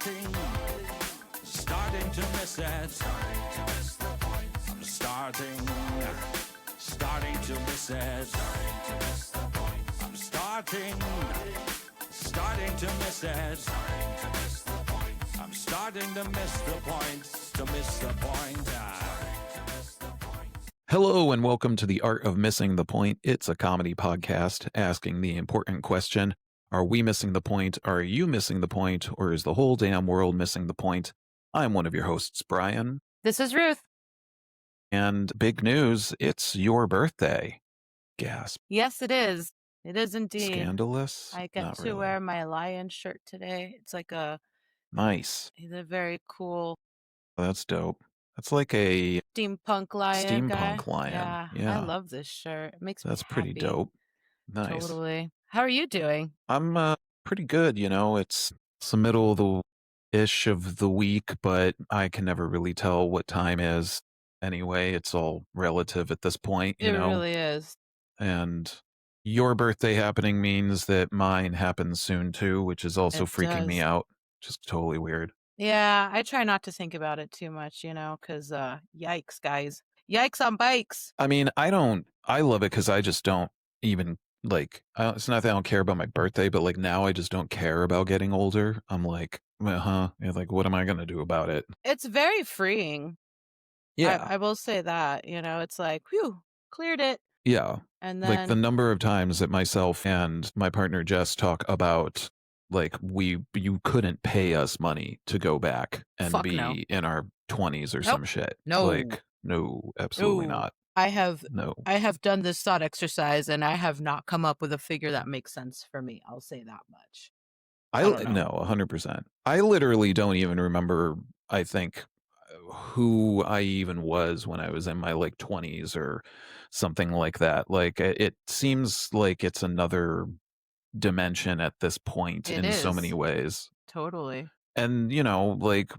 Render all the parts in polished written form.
starting to miss it. I'm starting to miss it. I'm starting to miss it. I'm starting to miss the point. Hello and welcome to The Art of Missing the Point. It's a comedy podcast asking the important question, are we missing the point? Are you missing the point? Or is the whole damn world missing the point? I'm one of your hosts, Brian. This is Ruth. And big news, it's your birthday. Gasp. Yes, it is. It is indeed. Scandalous? I get Not to really. wear my lion shirt today. It's like Nice. he's a very cool That's dope. That's like a steampunk lion guy. steampunk lion. Yeah. I love this shirt. It makes That's me pretty happy. dope. Nice. Totally. How are you doing? I'm pretty good, it's the middle of the ish of the week, but I can never really tell what time is anyway. It's all relative at this point, It really is. And your birthday happening means that mine happens soon too, which is also freaking me out. Just totally weird. Yeah, I try not to think about it too much, because yikes, guys. Yikes on bikes. I mean, I love it because I just don't even it's not that I don't care about my birthday, but like now I just don't care about getting older. I'm like, like what am I going to do about it? It's very freeing. Yeah. I will say that, it's like, whew, cleared it. Yeah. And then like the number of times that myself and my partner Jess talk about like you couldn't pay us money to go back and in our 20s or some shit. No. Like no, absolutely not. I have No. done this thought exercise and I have not come up with a figure that makes sense for me. I'll say that much. No, 100%. I literally don't even remember, I think, who I even was when I was in my like 20s or something like that. Like it seems like it's another dimension at this point in so many ways. Totally. And like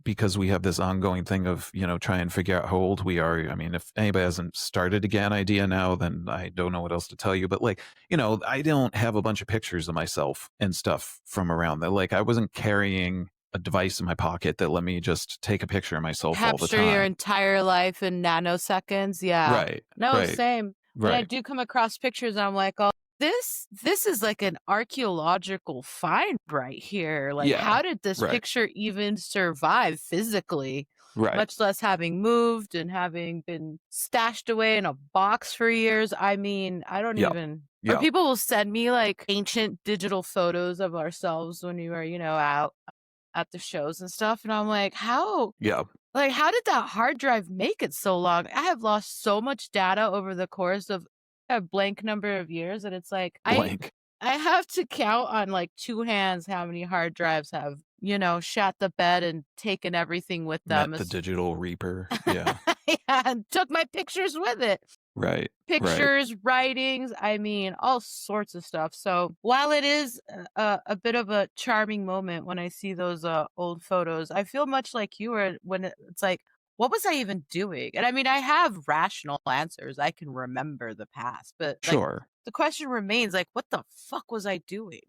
because we have this ongoing thing of try and figure out how old we are. I mean, if anybody hasn't started a GAN idea now, then I don't know what else to tell you, but like I don't have a bunch of pictures of myself and stuff from around that. Like I wasn't carrying a device in my pocket that let me just take a picture of myself all the time. Capture your entire life in nanoseconds. Yeah. Right. No, right. same. When Right. I do come across pictures, I'm like, oh, this is like an archaeological find right here. Like, how did this picture even survive physically? Right. Much less having moved and having been stashed away in a box for years. I mean, I don't even. Or people will send me like ancient digital photos of ourselves when we were, out at the shows and stuff. And I'm like, how? Yeah. Like, how did that hard drive make it so long? I have lost so much data over the course of a blank number of years. And it's like, I have to count on like two hands how many hard drives have, shat the bed and taken everything with them. Met the digital reaper. Yeah. And took my pictures with it. Right. Pictures, writings, I mean, all sorts of stuff. So while it is a bit of a charming moment when I see those old photos, I feel much like you were when it's like, what was I even doing? And I mean, I have rational answers. I can remember the past, but Sure. The question remains, like, what the fuck was I doing?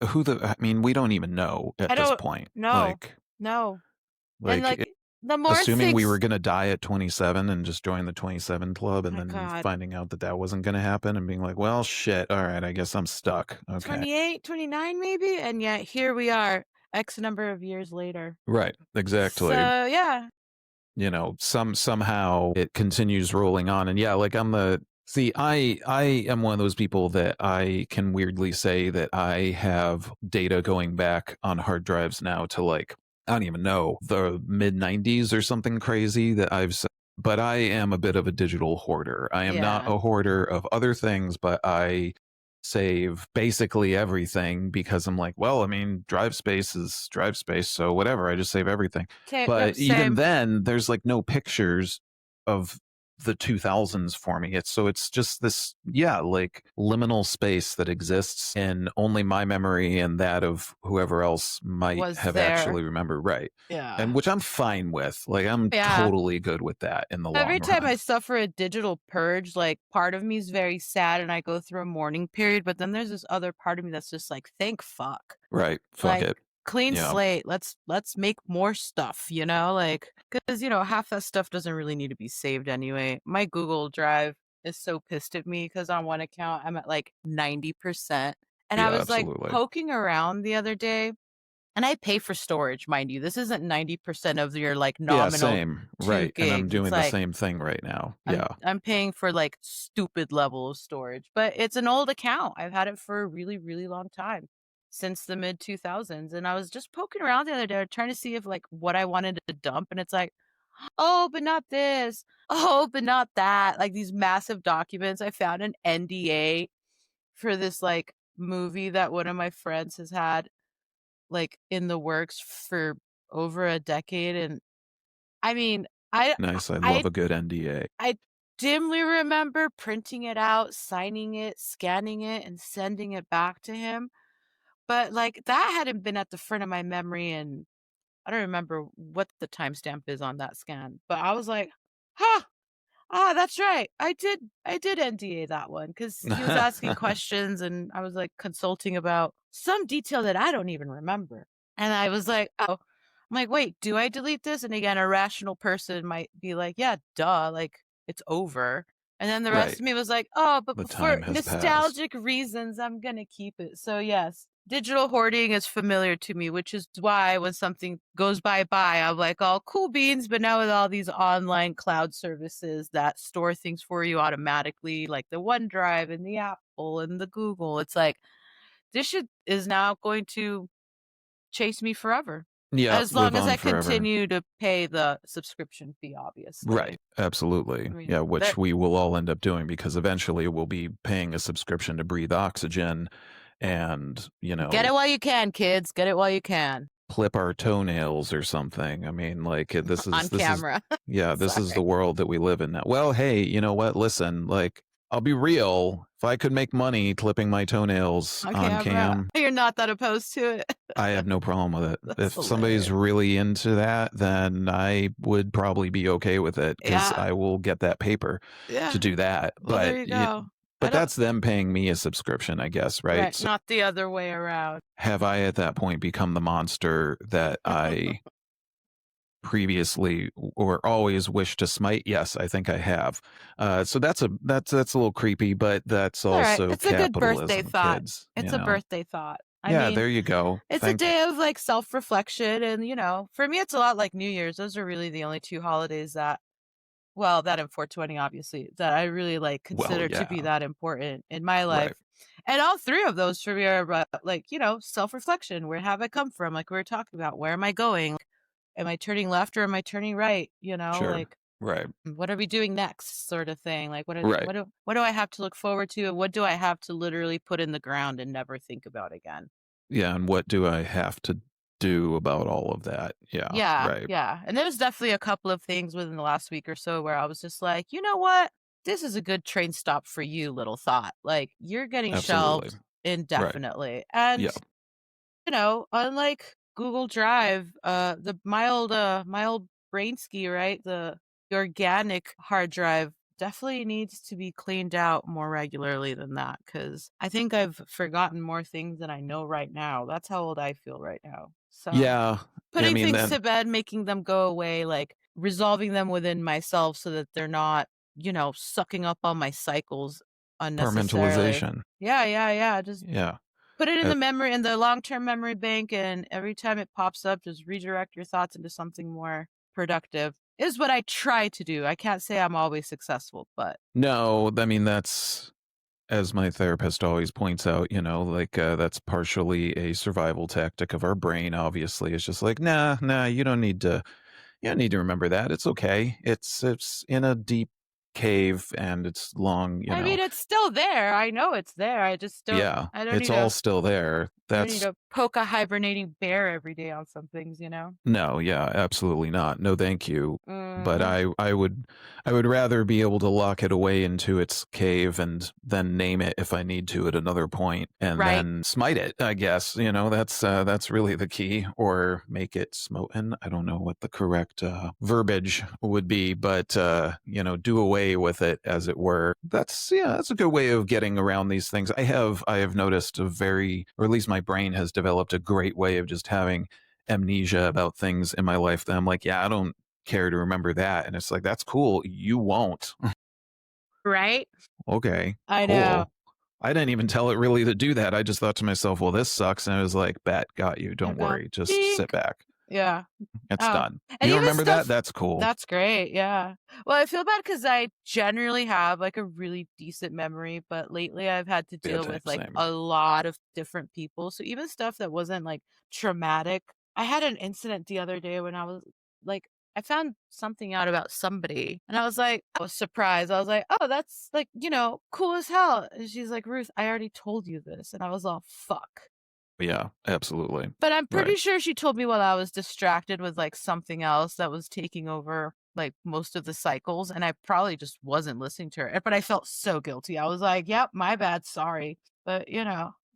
I mean, we don't even know at this point. No. Like, and the more assuming we were going to die at 27 and just join the 27 club and then finding out that wasn't going to happen and being like, well, shit. All right. I guess I'm stuck. Okay. 28, 29 maybe. And yet here we are X number of years later. Right. Exactly. So, yeah. Somehow it continues rolling on. And yeah, like I am one of those people that I can weirdly say that I have data going back on hard drives now to like, I don't even know, the mid 90s or something crazy but I am a bit of a digital hoarder. I am not a hoarder of other things, but I save basically everything because I'm like, well, I mean, drive space is drive space. So whatever, I just save everything. But even then there's like no pictures of the 2000s for me. It's just this, like liminal space that exists in only my memory and that of whoever else might have actually remembered. Right. Yeah. And which I'm fine with. Like, I'm totally good with that in the long run. Every time I suffer a digital purge, like part of me is very sad and I go through a mourning period, but then there's this other part of me that's just like, thank fuck. Right. Fuck it. clean Yeah. slate. Let's make more stuff, you know, like, because half that stuff doesn't really need to be saved anyway. My Google Drive is so pissed at me because on one account I'm at like 90%, and I Yeah, was like absolutely. poking around the other day, and I pay for storage, mind you. This isn't 90% of your like Yeah, nominal same. 2 Right. And I'm gigs. It's doing the like same thing right now. I'm Yeah. I'm paying for like stupid level of storage, but it's an old account. I've had it for a really, really long time, since the mid 2000s. And I was just poking around the other day trying to see if like what I wanted to dump. And it's like, oh, but not this. Oh, but not that. Like these massive documents. I found an NDA for this like movie that one of my friends has had like in the works for over a decade. And I mean, I Nice. I love I a good NDA. I dimly remember printing it out, signing it, scanning it, and sending it back to him. But like that hadn't been at the front of my memory, and I don't remember what the timestamp is on that scan. But I was like, huh, that's right. I did NDA that one because he was asking questions and I was like consulting about some detail that I don't even remember. And I was like, oh, I'm like, wait, do I delete this? And again, a rational person might be like, yeah, duh, like it's over. And then the rest Right. of me was like, oh, but The for time has passed. nostalgic reasons, I'm going to keep it. So yes, digital hoarding is familiar to me, which is why when something goes bye, I'm like, oh, cool beans. But now with all these online cloud services that store things for you automatically, like the OneDrive and the Apple and the Google, it's like, this shit is now going to chase me forever. Yeah, As live long as on I forever. continue to pay the subscription fee, obviously. Right. Absolutely. I mean, Yeah, which that- we will all end up doing because eventually we'll be paying a subscription to breathe oxygen and, Get it while you can, kids. Get it while you can. clip our toenails or something. I mean, like this is On camera. yeah, this is Sorry. the world that we live in now. Well, hey, you know what? Listen, like I'll be real. If I could make money clipping my toenails On on camera. cam, You're not that opposed to it. I have no problem with it. That's If somebody's hilarious. really into that, then I would probably be okay with it because Yeah. I will get that paper Yeah. to do that. Well, but there you go. but that's them paying me a subscription, I guess, right? Right, So not the other way around. have I at that point become the monster that I previously or always wished to smite? Yes, I think I have. So that's a little creepy, but that's All right. also It's a good capitalism, birthday thought. kids. It's a birthday thought. I Yeah, mean, there you go. it's a day of like self-reflection, and for me it's a lot like New Year's. Those are really the only two holidays that and 420 obviously that I really like consider to be yeah. that important in my life. Right. And all three of those for me are like, self-reflection. Where have I come from? Like we were talking about, where am I going? Am I turning left or am I turning right? Sure. Like Right. what are we doing next, sort of thing. Like what Right. what do I have to look forward to, and what do I have to literally put in the ground and never think about again? Yeah, and what do I have to do about all of that? Yeah. Yeah, Right. yeah. And there's definitely a couple of things within the last week or so where I was just like, you know what? This is a good train stop for you, little thought. Like you're getting Absolutely. shelved indefinitely. And unlike Google Drive, my old brain ski, right? The organic hard drive definitely needs to be cleaned out more regularly than that, because I think I've forgotten more things than I know right now. That's how old I feel right now. So Yeah. putting things then to bed, making them go away, like resolving them within myself so that they're not, sucking up all my cycles unnecessarily. Compartmentalization. Yeah. Just Yeah. put it in the long-term memory bank, and every time it pops up, just redirect your thoughts into something more productive is what I try to do. I can't say I'm always successful, but No, I mean that's, as my therapist always points out, like that's partially a survival tactic of our brain. Obviously, it's just like, nah, you don't need to remember that. It's okay. It's in a deep cave and it's long. I mean, it's still there. I know it's there. I just don't. Yeah, I don't it's need all still there. I don't need That's to poke a hibernating bear every day on some things, no, yeah, absolutely not. No, thank you. But Mhm. I would rather be able to lock it away into its cave and then name it if I need to at another point, and Right. then smite it. I guess that's really the key, or make it smoten. I don't know what the correct verbiage would be, but do away with it, as it were. That's a good way of getting around these things. I have noticed or at least my brain has developed a great way of just having amnesia about things in my life that I'm like, yeah, I don't care to remember that. And it's like, that's cool. You won't. Right? Okay, I know. cool. I didn't even tell it really to do that. I just thought to myself, well, this sucks. And I was like, bet, got you. Don't I've got worry. Just sit pink. back. Yeah. It's Oh, done. and You don't even remember that? stuff That's cool. that's great, yeah. Well, I feel bad because I generally have, like, a really decent memory, but lately I've had to Yeah, deal with, like, same. a lot of different people, so even stuff that wasn't, like, traumatic. I had an incident the other day when I was like, I found something out about somebody, and I was surprised. I was like, "Oh, that's, like, cool as hell." And she's like, "Ruth, I already told you this." And I was all, "Fuck." Yeah, absolutely. But I'm pretty Right. sure she told me while I was distracted with, like, something else that was taking over, like, most of the cycles, and I probably just wasn't listening to her, but I felt so guilty. I was like, "Yep, my bad, sorry." But,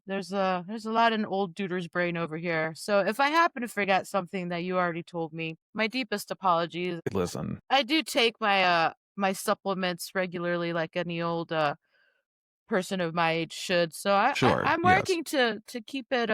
there's a lot in old Duder's brain over here. So if I happen to forget something that you already told me, my deepest apologies. Listen, I do take my supplements regularly like any old, person of my age should, so sure. I'm Yes. working to keep it,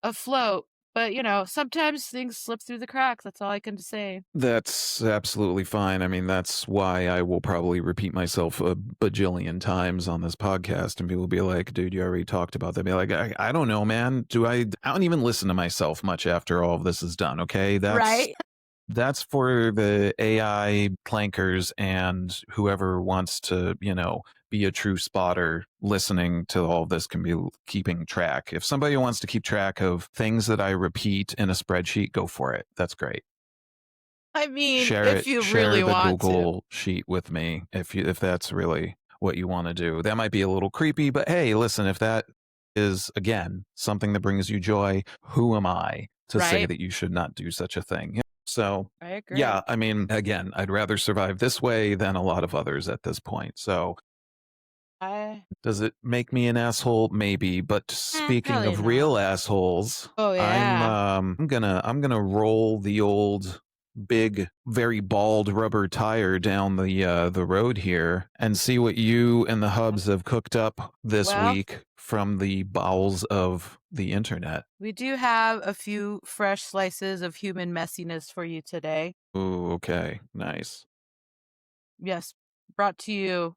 afloat, but, sometimes things slip through the cracks, that's all I can say. That's absolutely fine. I mean, that's why I will probably repeat myself a bajillion times on this podcast, and people will be like, dude, you already talked about that. Be like, I don't know, man. I don't even listen to myself much after all of this is done. Okay. Right? That's for the AI clankers and whoever wants to, be a true spotter listening to all of this can be keeping track. If somebody wants to keep track of things that I repeat in a spreadsheet, go for it. That's great. I mean, Share if it, you share really the want to. Google sheet with me if that's really what you want to do. That might be a little creepy, but hey, listen, if that is again something that brings you joy, who am I to say Right? that you should not do such a thing? So, I agree. yeah, I mean, again, I'd rather survive this way than a lot of others at this point. So, I does it make me an asshole? Maybe, but speaking probably of real not. assholes, Oh, yeah. I'm gonna roll the old big, very bald rubber tire down the road here and see what you and the hubs have cooked up this Well, week from the bowels of the internet. we do have a few fresh slices of human messiness for you today. Ooh, okay, nice. Yes, brought to you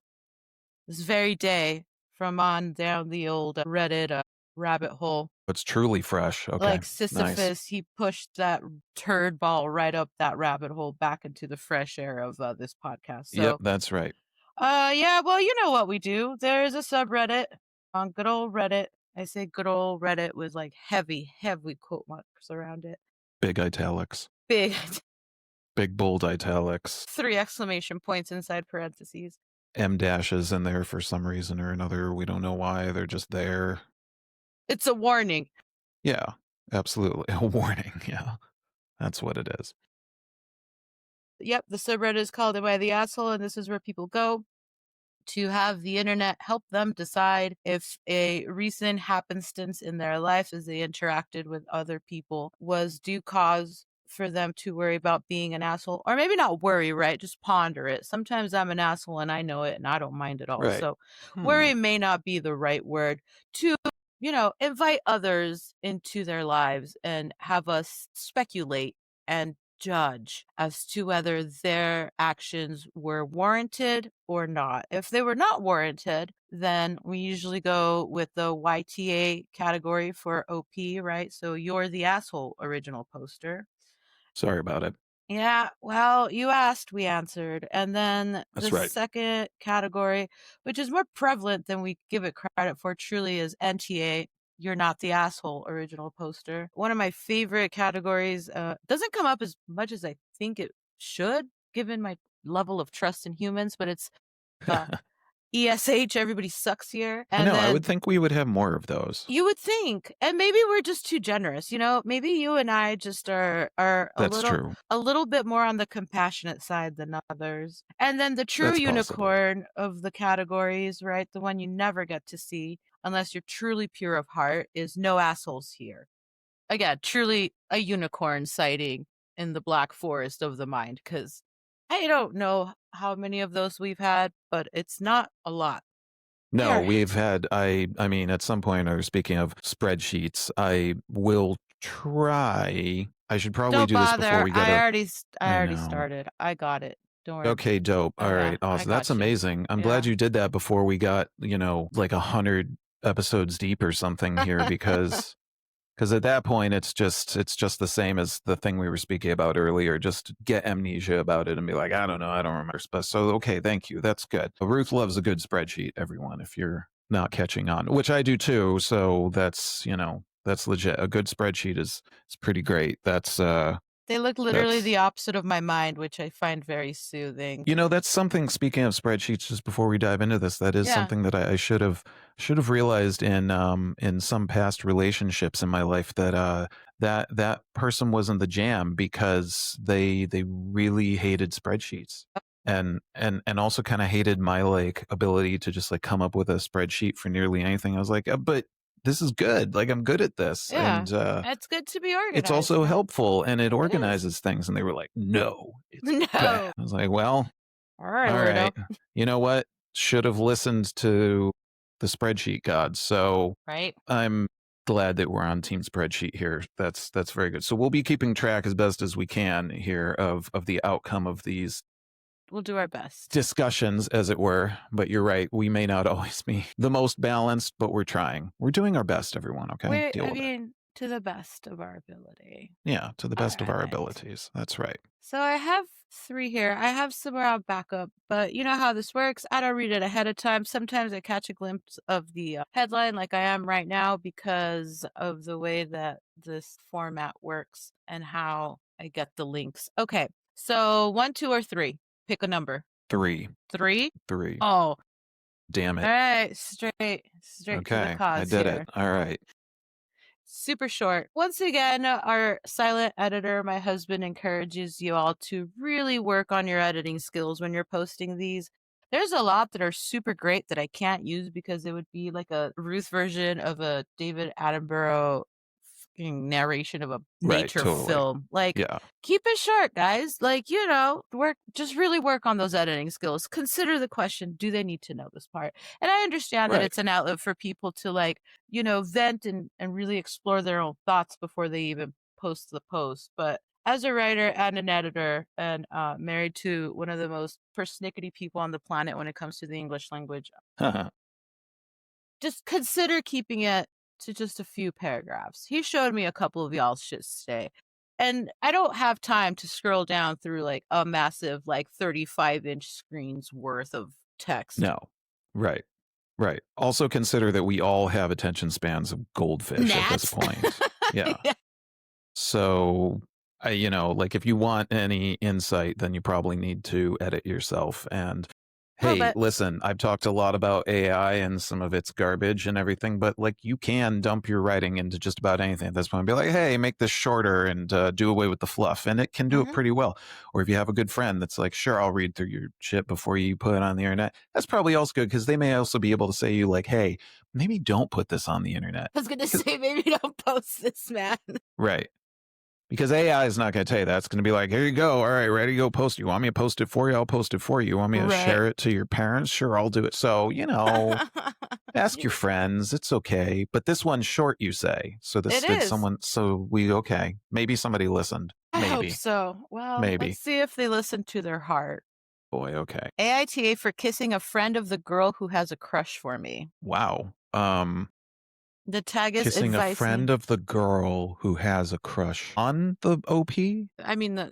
this very day from on down the old Reddit rabbit hole. It's truly fresh. Okay, Like nice. Sisyphus, he pushed that turd ball right up that rabbit hole back into the fresh air of this podcast. Yep, So, that's right. yeah, well, you know what we do. There is a subreddit on good old Reddit. I say good old Reddit with like heavy, heavy quote marks around it. Big italics, Big big bold italics. 3 exclamation points inside parentheses. M dashes in there for some reason or another. We don't know why. They're just there. It's a warning. Yeah, absolutely. A warning. Yeah, that's what it is. Yep, the subreddit is called Am I the Asshole? And this is where people go to have the internet help them decide if a recent happenstance in their life as they interacted with other people was due cause for them to worry about being an asshole. Or maybe not worry, right? Just ponder it. Sometimes I'm an asshole and I know it and I don't mind at all. Right. So worry may not be the right word to, invite others into their lives and have us speculate and judge as to whether their actions were warranted or not. If they were not warranted, then we usually go with the YTA category for OP, right? So you're the asshole original poster. Sorry about it. Yeah, well, you asked, we answered. And then That's the right. second category, which is more prevalent than we give it credit for, truly is NTA. You're not the asshole original poster. One of my favorite categories doesn't come up as much as I think it should, given my level of trust in humans, but it's uh, ESH, everybody sucks here. I And know. I then would think we would have more of those. you would think, and maybe we're just too generous, maybe you and I just are That's true. a little bit more on the compassionate side than others. And then the true That's possible. unicorn of the categories, right? The one you never get to see unless you're truly pure of heart is no assholes here. Again, truly a unicorn sighting in the black forest of the mind, because I don't know how many of those we've had, but it's not a lot. No, There. we've had, I mean, at some point, or speaking of spreadsheets, I will try. I should probably Don't do this before bother. we get I I already know. started. I got it. Don't worry. Okay, dope. All Yeah, right, I awesome. That's got you. amazing. I'm Yeah. glad you did that before we got, like 100 episodes deep or something here, because at that point it's just the same as the thing we were speaking about earlier. Just get amnesia about it and be like, I don't know, I don't remember. But so okay, thank you. That's good. Ruth loves a good spreadsheet, everyone, if you're not catching on, which I do too. So that's that's legit. A good spreadsheet is pretty great. That's They look literally that's the opposite of my mind, which I find very soothing. that's something. Speaking of spreadsheets, just before we dive into this, that is Yeah. something that I should have realized in some past relationships in my life, that that person was in the jam because they really hated spreadsheets, and also kind of hated my like ability to just like come up with a spreadsheet for nearly anything. I was like, but this is good. Like, I'm good at this. Yeah. And It's good to be organized. it's also man. helpful, and it is. organizes things. And they were like, no, it's No. bad. I was like, well, All right, all weirdo. right. You know what? Should have listened to the spreadsheet gods. So Right. I'm glad that we're on team spreadsheet here. That's very good. So we'll be keeping track as best as we can here of the outcome of these We'll do our best. discussions, as it were. But you're right, we may not always be the most balanced, but we're trying. We're doing our best, everyone. Okay, deal with it. To the best of our ability. Yeah, to the best of our Alright. abilities. That's right. So I have 3 here. I have some around backup, but you know how this works. I don't read it ahead of time. Sometimes I catch a glimpse of the headline, like I am right now, because of the way that this format works and how I get the links. Okay, so 1, 2, or 3. Pick a number. 3. 3? 3. Oh, Damn all it. right. Straight to the Okay, cause I did here. it. All right. Super short. Once again, our silent editor, my husband, encourages you all to really work on your editing skills when you're posting these. There's a lot that are super great that I can't use because it would be like a Ruth version of a David Attenborough fucking narration of a Right, nature totally. film. Like, Yeah. keep it short, guys. Like, just really work on those editing skills. Consider the question, do they need to know this part? And I understand that Right. it's an outlet for people to like, vent and really explore their own thoughts before they even post the post. But as a writer and an editor and married to one of the most persnickety people on the planet when it comes to the English language, just consider keeping it to just a few paragraphs. He showed me a couple of y'all's shits today. And I don't have time to scroll down through like a massive, like 35-inch screens worth of text. No. Right. Right. Also consider that we all have attention spans of goldfish at this point. Yeah. So, like if you want any insight, then you probably need to edit yourself. And hey, listen, I've talked a lot about AI and some of its garbage and everything, but like you can dump your writing into just about anything at this point. Be like, hey, make this shorter and do away with the fluff. And it can do it pretty well. Or if you have a good friend that's like, sure, I'll read through your shit before you put it on the internet. That's probably also good because they may also be able to say you like, hey, maybe don't put this on the internet. I was going to say, maybe don't post this, man. Right. Because AI is not going to tell you that. It's going to be like, here you go. All right, ready to go post. You want me to post it for you? I'll post it for you. You want me to share it to your parents? Sure, I'll do it. So, ask your friends. It's okay. But this one's short, you say. So this did someone. So okay. Maybe somebody listened. Maybe. I hope so. Well, maybe. Let's see if they listen to their heart. Boy, okay. AITA for kissing a friend of the girl who has a crush for me. Wow. The tag is kissing a friend of the girl who has a crush on the OP? I mean, I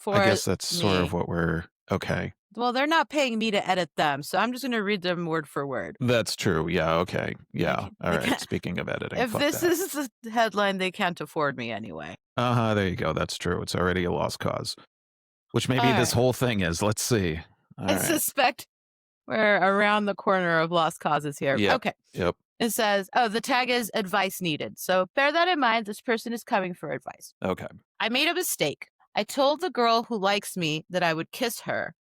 guess that's sort of what we're okay. Well, they're not paying me to edit them, so I'm just going to read them word for word. That's true. Yeah. Okay. Yeah. All right. Speaking of editing, if this is the headline, they can't afford me anyway. There you go. That's true. It's already a lost cause, which maybe this whole thing is. Let's see. I suspect we're around the corner of lost causes here. Yep. Okay. Yep. It says, the tag is advice needed. So bear that in mind. This person is coming for advice. Okay. I made a mistake. I told the girl who likes me that I would kiss her,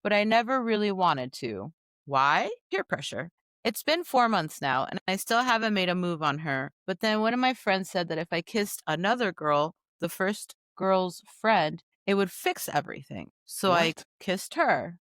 but I never really wanted to. Why? Peer pressure. It's been 4 months now, and I still haven't made a move on her. But then one of my friends said that if I kissed another girl, the first girl's friend, it would fix everything. So I kissed her.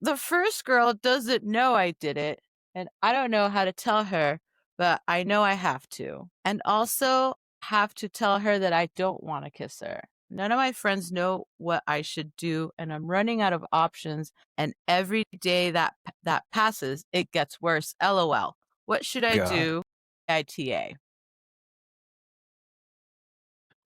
The first girl doesn't know I did it, and I don't know how to tell her, but I know I have to. And also have to tell her that I don't want to kiss her. None of my friends know what I should do, and I'm running out of options. And every day that passes, it gets worse. LOL. What should I God. do? ITA.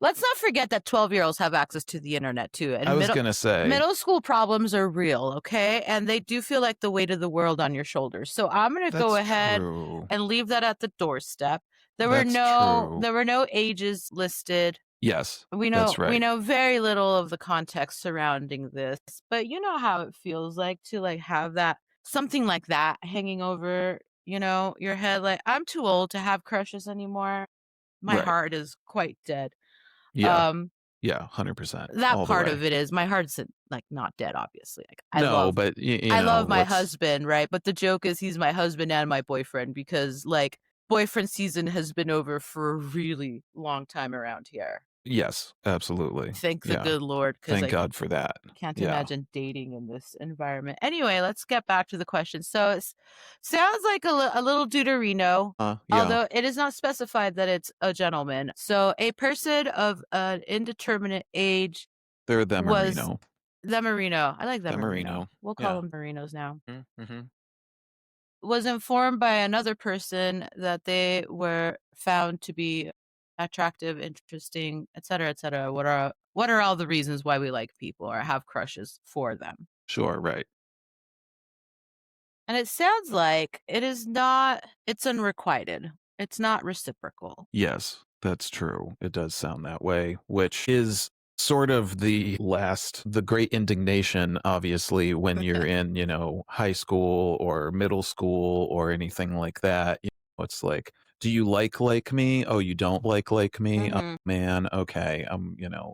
Let's not forget that 12-year-olds have access to the internet too. And I was going to say, middle school problems are real, okay? And they do feel like the weight of the world on your shoulders. So I'm going to go that's ahead true. and leave that at the doorstep. There were That's true. no ages listed. Yes, We know that's right. we know very little of the context surrounding this, but you know how it feels like to like have that something like that hanging over, your head. Like, I'm too old to have crushes anymore. My Right. heart is quite dead. Yeah. Um, Yeah, 100%. that all the part way. of it is my heart's like not dead, obviously. Like, but I love my let's- husband, right? But the joke is he's my husband and my boyfriend because like boyfriend season has been over for a really long time around here. Yes, absolutely. Thank the Yeah. good Lord, because Thank I God for that. can't Yeah. imagine dating in this environment. Anyway, let's get back to the question. So it sounds like a little deuterino, Yeah. although it is not specified that it's a gentleman. So a person of an indeterminate age They're the was Marino. the Marino. I like the The Marino. Marino. We'll Yeah. call them Marinos now. Mm-hmm. Was informed by another person that they were found to be attractive, interesting, etc., etc. What are all the reasons why we like people or have crushes for them? Sure, right. And it sounds like it's unrequited. It's not reciprocal. Yes, that's true. It does sound that way, which is sort of the great indignation, obviously, when you're in, high school or middle school or anything like that. It's like, do you like me? Oh, you don't like me? Oh, Mhm. man, okay.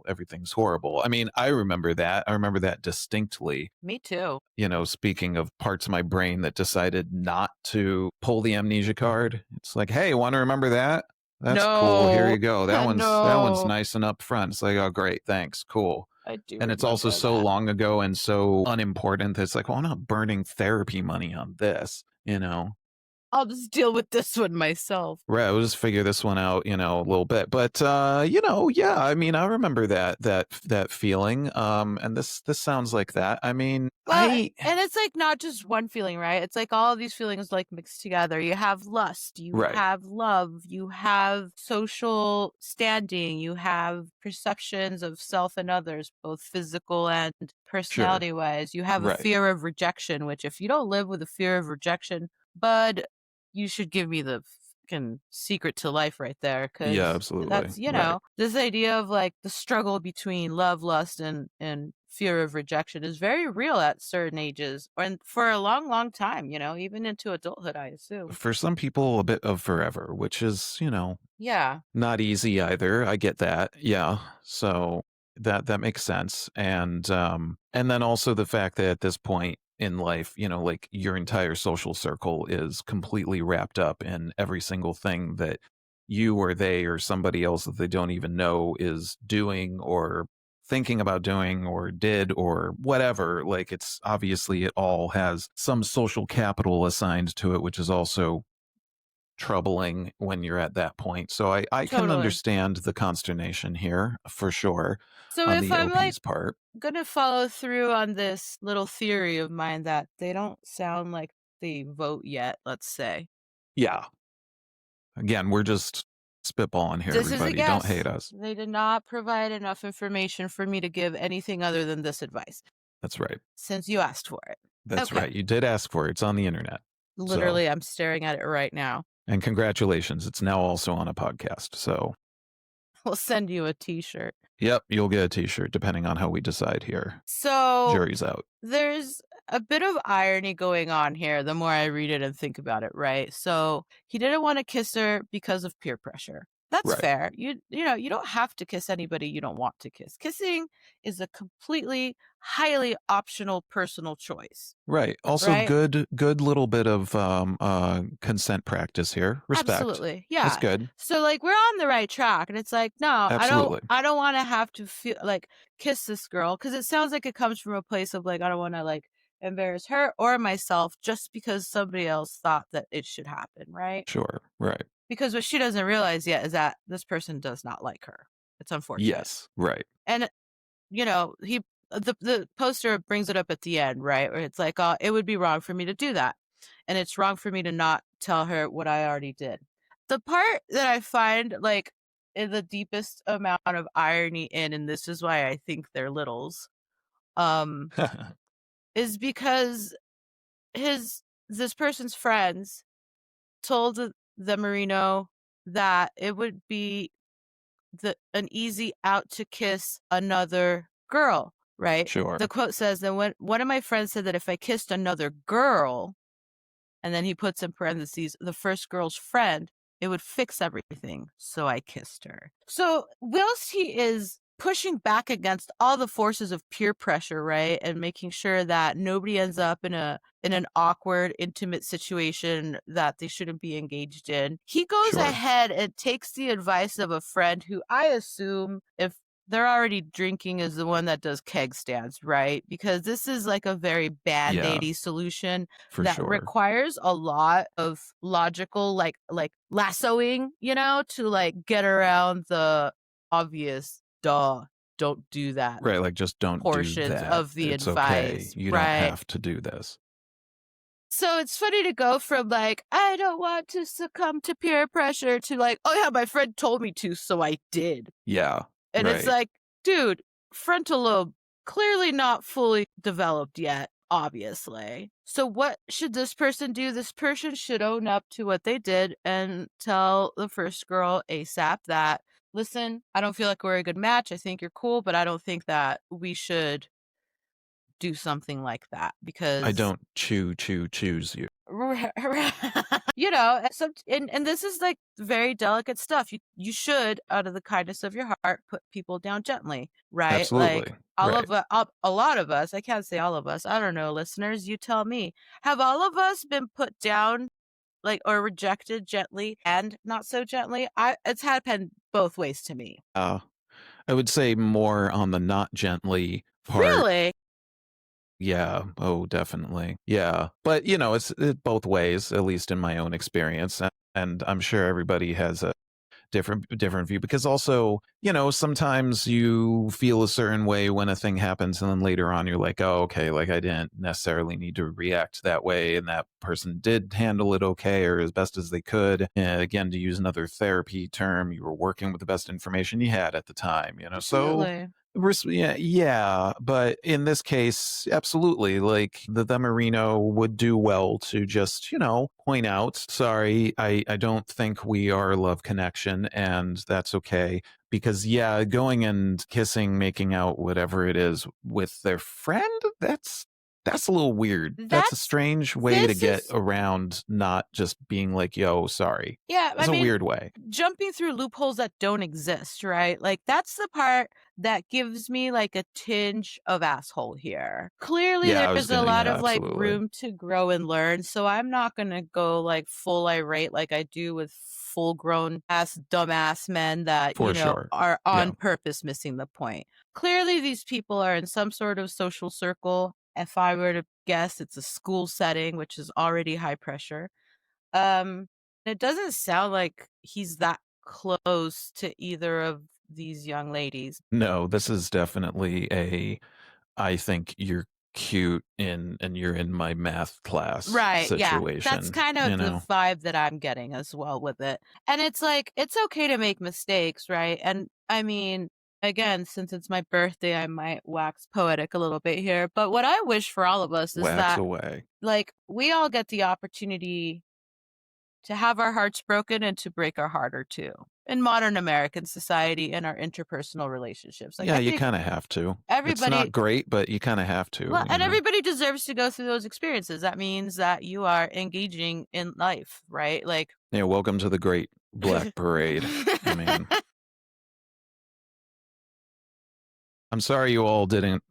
Everything's horrible. I mean, I remember that. I remember that distinctly. Me too. Speaking of parts of my brain that decided not to pull the amnesia card, it's like, hey, want to remember that? That's cool. Here No. you go. That one's No. nice and up front. It's like, oh, great, thanks, cool. I do. And it's also remember so that. long ago and so unimportant that it's like, well, I'm not burning therapy money on this, I'll just deal with this one myself. Right, we'll just figure this one out, a little bit. But yeah, I mean, I remember that feeling. And this sounds like that. I mean, Well, and it's like not just one feeling, right? It's like all of these feelings like mixed together. You have lust, you Right. have love, you have social standing, you have perceptions of self and others, both physical and personality wise. You have a Right. fear of rejection, which if you don't live with a fear of rejection, bud, you should give me the fucking secret to life right there. Cause Yeah, absolutely. that's, Right. this idea of like the struggle between love, lust, and fear of rejection is very real at certain ages and for a long, long time, even into adulthood, I assume. For some people, a bit of forever, which is, Yeah. not easy either. I get that. Yeah. So that makes sense. And then also the fact that at this point in life, like your entire social circle is completely wrapped up in every single thing that you or they or somebody else that they don't even know is doing or thinking about doing or did or whatever. Like, it's obviously it all has some social capital assigned to it, which is also troubling when you're at that point. So I can Totally. understand the consternation here for sure So on if the I'm OP's part. gonna follow through on this little theory of mine that they don't sound like they vote yet, let's say. Yeah. Again, we're just spitballing here, This is a everybody. guess. Don't hate us. They did not provide enough information for me to give anything other than this advice. That's right. Since you asked for it. That's Okay. right. You did ask for it. It's on the internet. Literally, I'm staring at it right now. And congratulations. It's now also on a podcast. So, We'll send you a t-shirt. yep, you'll get a t-shirt depending on how we decide here. So Jury's out. there's a bit of irony going on here the more I read it and think about it, right? So he didn't want to kiss her because of peer pressure. That's Right. fair. You don't have to kiss anybody you don't want to kiss. Kissing is a completely highly optional personal choice. Right. Also, Right? good little bit of consent practice here. Respect. Absolutely. Yeah. That's good. So like we're on the right track and it's like, no, Absolutely. I don't want to have to feel like kiss this girl because it sounds like it comes from a place of like I don't want to like embarrass her or myself just because somebody else thought that it should happen, right? Sure. Right. Because what she doesn't realize yet is that this person does not like her. It's unfortunate. Yes. Right. And the poster brings it up at the end, right? Where it's like, it would be wrong for me to do that. And it's wrong for me to not tell her what I already did. The part that I find like in the deepest amount of irony in, and this is why I think they're littles, is because this person's friends told the Marino that it would be an easy out to kiss another girl, right? Sure. The quote says that when one of my friends said that if I kissed another girl, and then he puts in parentheses, the first girl's friend, it would fix everything. So I kissed her. So whilst he is pushing back against all the forces of peer pressure, right, and making sure that nobody ends up in an awkward, intimate situation that they shouldn't be engaged in, he goes Sure. ahead and takes the advice of a friend who I assume, if they're already drinking, is the one that does keg stands, right? Because this is like a very band-aidy solution For that sure. requires a lot of logical, like lassoing, to like get around the obvious, don't do that. Right. Like, just don't do Portions that. of the It's advice, okay. You right? don't have to do this. So it's funny to go from like, I don't want to succumb to peer pressure to like, oh yeah, my friend told me to, so I did. Yeah. And it's right. like, dude, frontal lobe clearly not fully developed yet, obviously. So what should this person do? This person should own up to what they did and tell the first girl ASAP that, listen, I don't feel like we're a good match. I think you're cool, but I don't think that we should do something like that because I don't choose you. And this is like very delicate stuff. You should, out of the kindness of your heart, put people down gently, right? Absolutely. Like a lot of us, I can't say all of us, I don't know, listeners, you tell me, have all of us been put down like or rejected gently and not so gently? It's happened both ways to me. I would say more on the not gently part. Really? Yeah. Oh, definitely. Yeah. But, it's both ways, at least in my own experience. And I'm sure everybody has a different view because also, sometimes you feel a certain way when a thing happens and then later on you're like, oh, okay, like I didn't necessarily need to react that way. And that person did handle it okay or as best as they could. And again, to use another therapy term, you were working with the best information you had at the time, Absolutely. So yeah, but in this case, absolutely. Like the Marino would do well to just, point out, sorry, I don't think we are a love connection, and that's okay. Because going and kissing, making out, whatever it is with their friend, that's a little weird. That's a strange way to get around not just being like, yo, sorry. Yeah, It's a weird way. Jumping through loopholes that don't exist, right? Like that's the part that gives me like a tinge of asshole here. Clearly there's a lot of like room to grow and learn. So I'm not going to go like full irate like I do with full grown ass dumbass men that, are on purpose missing the point. Clearly these people are in some sort of social circle. If I were to guess, it's a school setting, which is already high pressure. It doesn't sound like he's that close to either of these young ladies. No, this is definitely I think you're cute and you're in my math class situation. Yeah, that's kind of the vibe that I'm getting as well with it. And it's like, it's okay to make mistakes, right? And I mean, again, since it's my birthday, I might wax poetic a little bit here. But what I wish for all of us is that away. Like we all get the opportunity to have our hearts broken and to break our heart or two in modern American society and our interpersonal relationships. Like, you kind of have to. It's not great, but you kind of have to. Well, and everybody deserves to go through those experiences. That means that you are engaging in life, right? Like, welcome to the Great Black Parade. I mean, I'm sorry you all didn't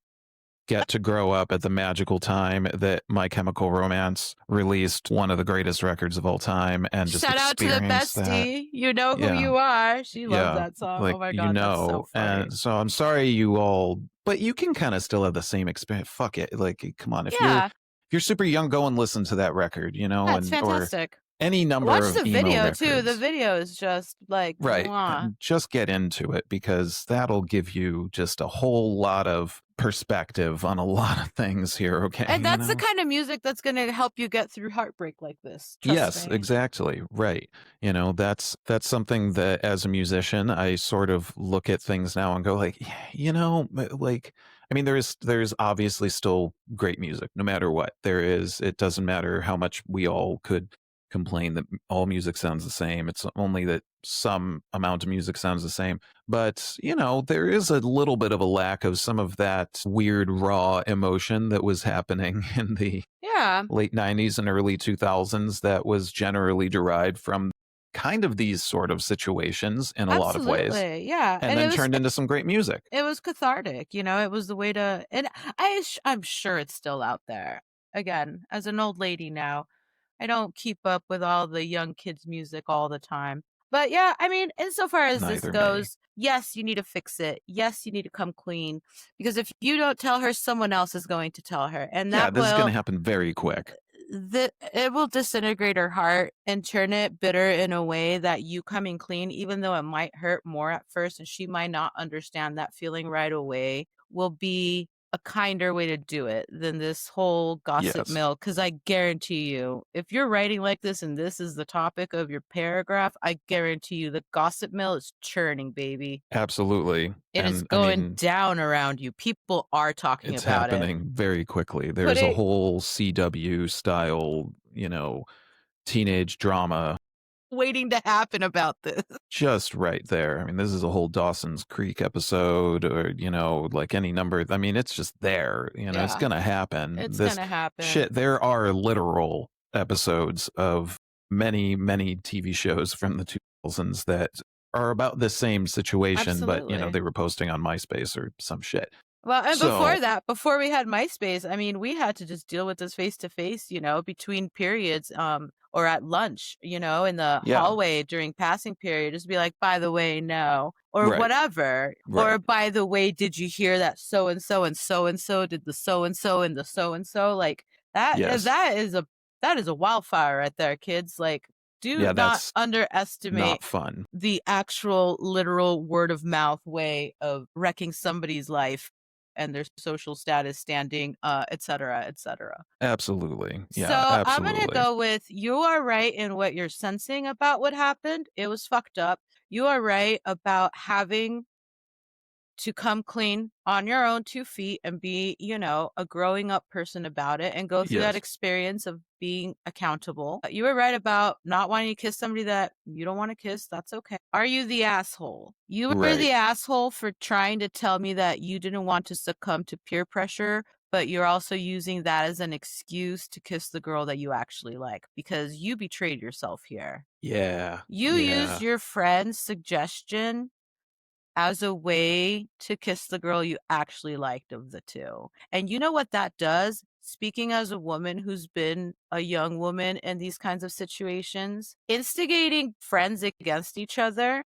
get to grow up at the magical time that My Chemical Romance released one of the greatest records of all time and just Shout out to the experience that. bestie. You know who Yeah. you are. She loves Yeah, that song. like, Oh my God, that's so funny. and so I'm sorry you all, but you can kind of still have the same experience. Fuck it, like, come on, Yeah, if you're super young, go and listen to that record, yeah, it's and or fantastic. any number Watch of the emo video too. The records. video is just like, Right. mwah. Just get into it because that'll give you just a whole lot of perspective on a lot of things here. Okay. And that's the kind of music that's going to help you get through heartbreak like this. Trust Yes, me. exactly. Right. That's something that as a musician, I sort of look at things now and go like, like, I mean, there's obviously still great music, no matter what there is. It doesn't matter how much we all could complain that all music sounds the same. It's only that some amount of music sounds the same. But, there is a little bit of a lack of some of that weird raw emotion that was happening in the Yeah, late 90s and early 2000s that was generally derived from kind of these sort of situations in a lot of ways, absolutely. Yeah. and And then turned into some great music. it was cathartic, it was the way to, and I'm sure it's still out there. Again, as an old lady now, I don't keep up with all the young kids' music all the time. But yeah, I mean, insofar as this Neither me. goes, yes, you need to fix it. Yes, you need to come clean. Because if you don't tell her, someone else is going to tell her. And Yeah, that this is going will to happen very quick. it will disintegrate her heart and turn it bitter in a way that you coming clean, even though it might hurt more at first and she might not understand that feeling right away, will be a kinder way to do it than this whole gossip Yes. mill. Because I guarantee you, if you're writing like this and this is the topic of your paragraph, I guarantee you the gossip mill is churning, baby. Absolutely. It is And I going mean, down around you. People are talking it's about it. happening very quickly. There's a whole CW style, teenage drama Waiting to happen about this. just right there. I mean, this is a whole Dawson's Creek episode, or like any number. I mean, it's just there. It's Yeah. gonna happen. It's This gonna happen. shit. There are literal episodes of many, many TV shows from the 2000s that are about the same situation, but Absolutely. they were posting on MySpace or some shit. Well, and So- before that, before we had MySpace, I mean, we had to just deal with this face to face, between periods, or at lunch, in the Yeah. hallway during passing period, just be like, by the way, no, or Right. whatever, Right. or by the way, did you hear that so and so did the so and so and the so and so, like that? Yes. That is a wildfire right there, kids. Like, do Yeah, not that's underestimate not fun. the actual literal word of mouth way of wrecking somebody's life and their social status, standing, et cetera, et cetera. Absolutely. Yeah, So absolutely. I'm going to go with, you are right in what you're sensing about what happened. It was fucked up. You are right about having to come clean on your own 2 feet and be, a growing up person about it and go through that Yes. experience of being accountable. You were right about not wanting to kiss somebody that you don't want to kiss. That's okay. Are you the asshole? You were Right. the asshole for trying to tell me that you didn't want to succumb to peer pressure, but you're also using that as an excuse to kiss the girl that you actually like, because you betrayed yourself here. Yeah. You used your friend's suggestion as a way to kiss the girl you actually liked of the two. And you know what that does? Speaking as a woman who's been a young woman in these kinds of situations, instigating friends against each other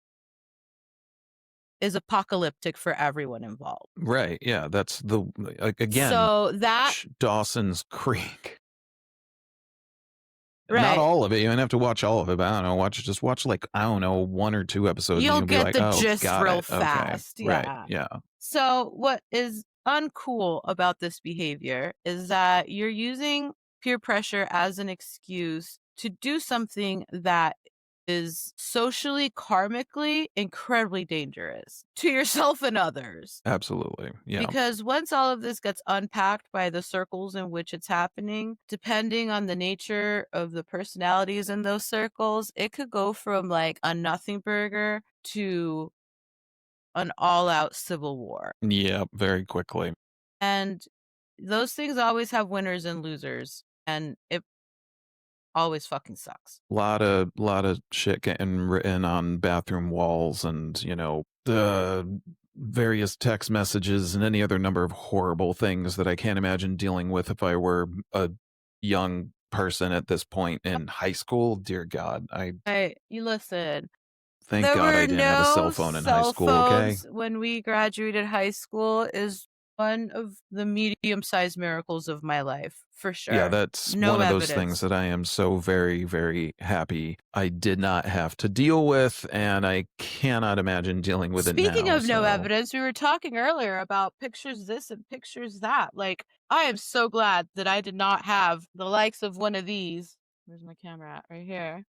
is apocalyptic for everyone involved. Right. Yeah. That's again, So that, Dawson's Creek. right. Not all of it. You don't have to watch all of it, but I don't know. Watch like, I don't know, 1 or 2 episodes. You'll and get you'll be the like, oh, gist got real it. Okay. fast. Right. Yeah. Yeah. So what is uncool about this behavior is that you're using peer pressure as an excuse to do something that is socially, karmically incredibly dangerous to yourself and others. Absolutely. Yeah. Because once all of this gets unpacked by the circles in which it's happening, depending on the nature of the personalities in those circles, it could go from like a nothing burger to an all-out civil war. Yeah. Very quickly. And those things always have winners and losers, and it always fucking sucks. Lot of shit getting written on bathroom walls, and the various text messages and any other number of horrible things that I can't imagine dealing with if I were a young person at this point in high school. Dear God, You listen. thank There God I were didn't have a cell no phone in high cell school, okay? phones when we graduated high school is one of the medium-sized miracles of my life, for sure. Yeah, that's No one of those evidence. things that I am so very, very happy I did not have to deal with, and I cannot imagine dealing with it now. Speaking of no so- evidence, we were talking earlier about pictures this and pictures that. Like, I am so glad that I did not have the likes of one of these. Where's my camera at? Right here.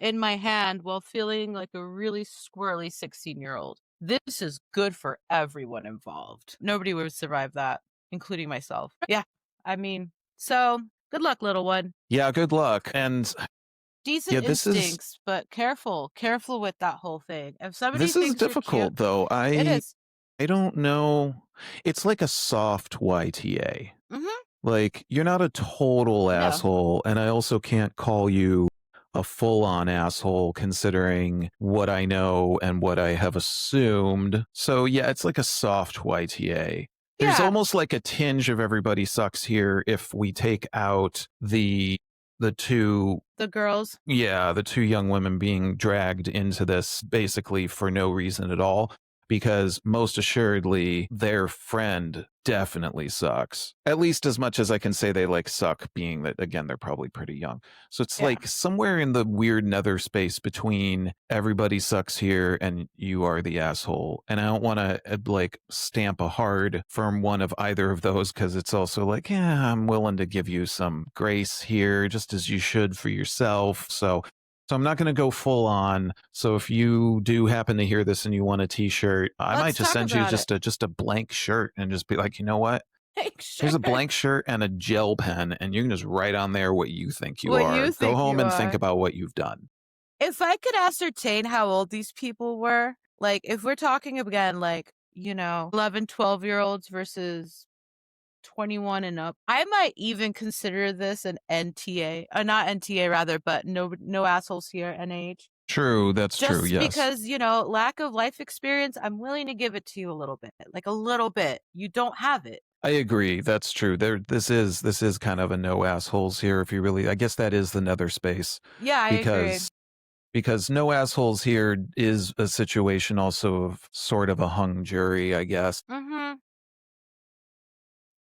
In my hand while feeling like a really squirrely 16-year-old. This is good for everyone involved. Nobody would survive that, including myself. Yeah. I mean, so good luck, little one. Yeah, good luck. And Decent yeah, this is instincts, but careful with that whole thing. If somebody this is thinks you're difficult cute, though. it is. I don't know. It's like a soft YTA. Mm-hmm. Like, you're not a total No. asshole, and I also can't call you a full-on asshole considering what I know and what I have assumed. So yeah, it's like a soft YTA. There's Yeah. almost like a tinge of everybody sucks here if we take out the two The girls. yeah, the two young women being dragged into this basically for no reason at all, because most assuredly their friend definitely sucks. At least as much as I can say they like suck, being that, again, they're probably pretty young. So it's Yeah. like somewhere in the weird nether space between everybody sucks here and you are the asshole. And I don't want to like stamp a hard firm one of either of those, because it's also like, yeah, I'm willing to give you some grace here, just as you should for yourself. So I'm not going to go full on. So if you do happen to hear this and you want a t-shirt, I might Let's just talk send you about just a blank shirt and just be like, you know what? Here's a Sure. blank shirt and a gel pen, and you can just write on there what you think you What are. you Go think home you and think are. about what you've done. If I could ascertain how old these people were, like if we're talking again, like, 11, 12-year-olds versus 21 and up, I might even consider this an NTA, not NTA rather, but no assholes here, NH. True, that's true, Just yes. because, lack of life experience, I'm willing to give it to you a little bit, like a little bit. You don't have it. I agree. That's true. This is kind of a no assholes here. If you really, I guess that is the nether space. Yeah, I agree. Because no assholes here is a situation also of sort of a hung jury, I guess. Mm-hmm.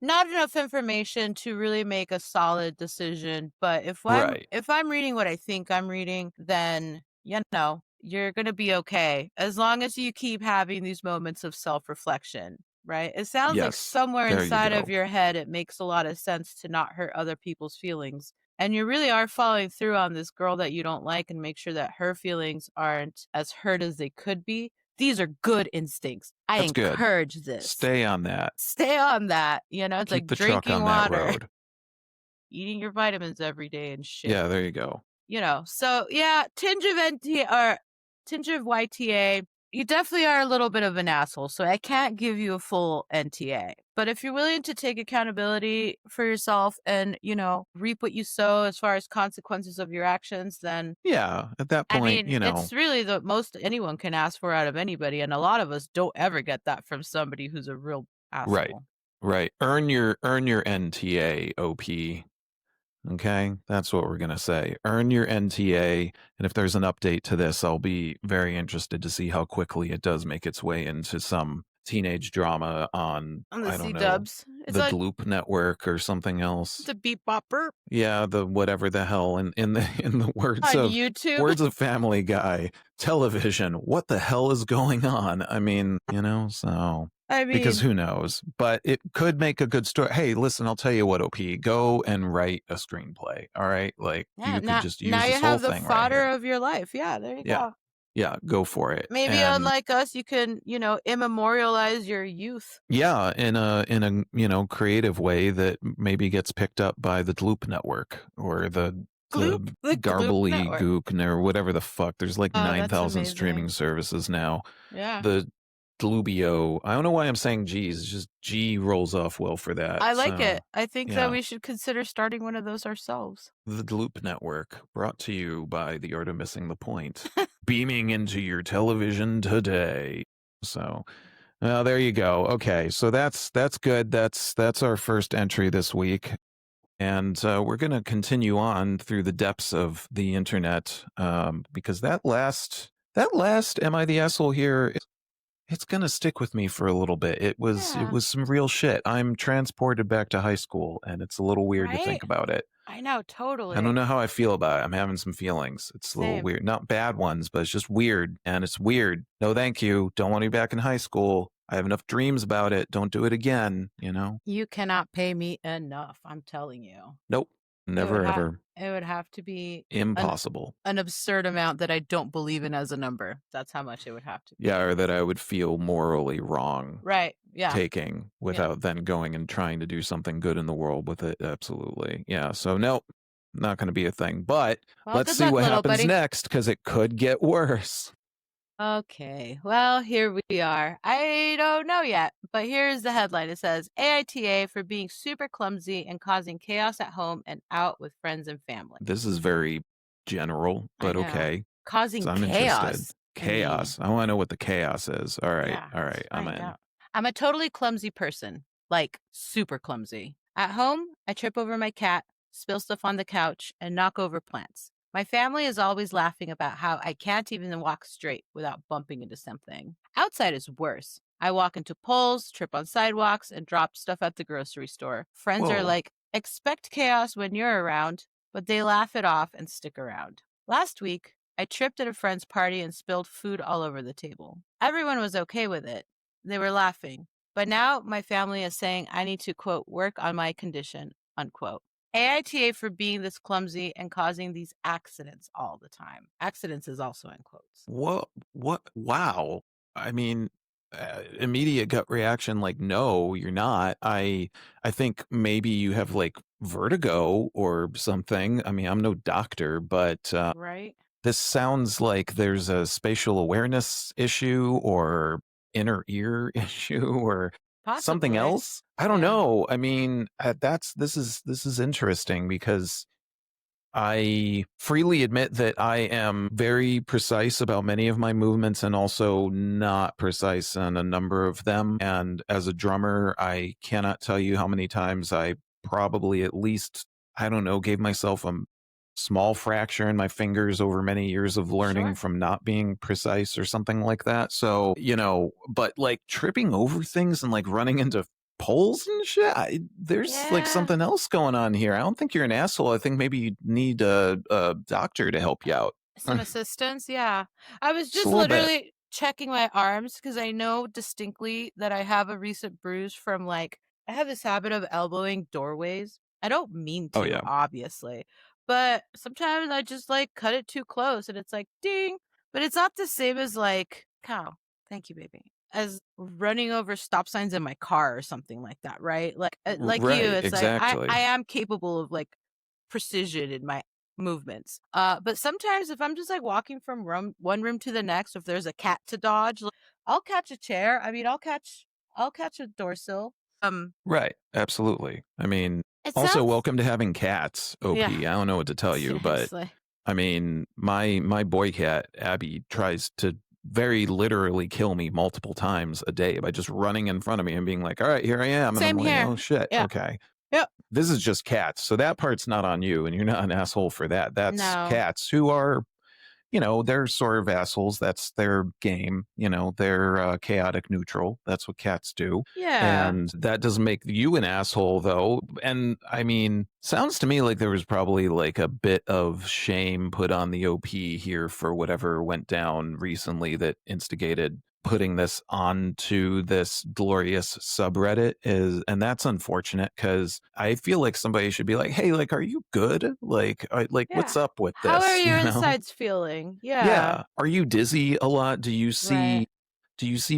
Not enough information to really make a solid decision, but if I'm reading what I think I'm reading, then you're gonna be okay as long as you keep having these moments of self-reflection, right? It sounds like Yes, somewhere there you inside of go. your head it makes a lot of sense to not hurt other people's feelings. And you really are following through on this girl that you don't like and make sure that her feelings aren't as hurt as they could be. These are good instincts. I That's good. encourage this. Stay on that. Stay on that. It's Keep like the truck drinking on water, that road. eating your vitamins every day and shit. Yeah, there you go. So yeah, tinge of YTA. You definitely are a little bit of an asshole, so I can't give you a full NTA. But if you're willing to take accountability for yourself and, reap what you sow as far as consequences of your actions, then yeah, at that point, it's really the most anyone can ask for out of anybody. And a lot of us don't ever get that from somebody who's a real asshole. Right. Earn your NTA, OP. Okay, that's what we're going to say. Earn your NTA, and if there's an update to this, I'll be very interested to see how quickly it does make its way into some teenage drama on the I don't know, C-dubs. It's the like Gloop network or something else. the beep bopper Yeah, the whatever the hell in the words on of YouTube. Family Guy, television. What the hell is going on? I mean, so because who knows? But it could make a good story. Hey, listen, I'll tell you what, OP, go and write a screenplay. All right, like you could just use now this you whole have the thing fodder right here. of your life. Yeah, there you go. Yeah, go for it. Maybe And unlike us, you can, immemorialize your youth. yeah, in a creative way that maybe gets picked up by the Gloop network or the Gloop, the Gloop Garbly network. Gook or whatever the fuck. There's like Oh, that's 9,000 streaming amazing. services now. Yeah. The Glubio. I don't know why I'm saying G's. It's just G rolls off well for that. I like So, it. I think yeah. that we should consider starting one of those ourselves. The Gloop Network, brought to you by The Art of Missing the Point, beaming into your television today. So, Well, there you go. Okay, so that's good. That's our first entry this week, and we're going to continue on through the depths of the internet, because that last "Am I the asshole here?" It's going to stick with me for a little bit. It was some real shit. I'm transported back to high school, and it's a little weird to think about it. I know, totally. I don't know how I feel about it. I'm having some feelings. It's a little weird. Not bad ones, but it's just weird. And it's weird. No, thank you. Don't want to be back in high school. I have enough dreams about it. Don't do it again, you know? You cannot pay me enough, I'm telling you. Nope. Never, ever. It would have to be impossible. An absurd amount that I don't believe in as a number. That's how much it would have to be. Yeah, or that I would feel morally wrong. Right. Yeah. Taking without then going and trying to do something good in the world with it. Absolutely. Yeah. So nope, not going to be a thing. But let's see what happens next, because it could get worse. Okay, well, here we are. I don't know yet, but here's the headline. It says, AITA for being super clumsy and causing chaos at home and out with friends and family. This is very general, but okay. Causing chaos. Interested. Chaos. I want to know what the chaos is. All right. Yeah, all right. I'm in. I'm a totally clumsy person, like super clumsy. At home, I trip over my cat, spill stuff on the couch, and knock over plants. My family is always laughing about how I can't even walk straight without bumping into something. Outside is worse. I walk into poles, trip on sidewalks, and drop stuff at the grocery store. Friends are like, expect chaos when you're around, but they laugh it off and stick around. Last week, I tripped at a friend's party and spilled food all over the table. Everyone was okay with it. They were laughing. But now my family is saying I need to, quote, work on my condition, unquote. AITA for being this clumsy and causing these accidents all the time. Accidents is also in quotes. What? Wow. I mean, immediate gut reaction, like, no, you're not. I think maybe you have like vertigo or something. I mean, I'm no doctor, but right. This sounds like there's a spatial awareness issue or inner ear issue or something else. I don't know. I mean, this is interesting, because I freely admit that I am very precise about many of my movements and also not precise on a number of them. And as a drummer, I cannot tell you how many times I probably at least, I don't know, gave myself a small fracture in my fingers over many years of learning from not being precise or something like that. So, but like tripping over things and like running into poles and shit, there's like something else going on here. I don't think you're an asshole. I think maybe you need a doctor to help you out. Some assistance. Yeah. I was just literally checking my arms because I know distinctly that I have a recent bruise from I have this habit of elbowing doorways. I don't mean to, obviously. But sometimes I just cut it too close and it's like ding. But it's not the same as cow. Thank you, baby. As running over stop signs in my car or something like that, right? Like right, you, it's exactly. I am capable of precision in my movements. But sometimes if I'm just walking from one room to the next, if there's a cat to dodge, I'll catch a chair. I mean, I'll catch a door sill. Right, absolutely. I mean, also, welcome to having cats, OP. Yeah. I don't know what to tell you, but I mean, my boy cat, Abby, tries to very literally kill me multiple times a day by just running in front of me and being like, all right, here I am. And I'm like, oh, shit. Yeah. Okay. Yep. This is just cats. So that part's not on you, and you're not an asshole for that. That's cats who are, they're sort of assholes. That's their game. They're chaotic neutral. That's what cats do. Yeah. And that doesn't make you an asshole, though. And I mean, sounds to me like there was probably a bit of shame put on the OP here for whatever went down recently that instigated putting this onto this glorious subreddit and that's unfortunate, because I feel like somebody should be like, hey, are you good? What's up with this? How are your insides feeling? Yeah. Are you dizzy a lot? Do you see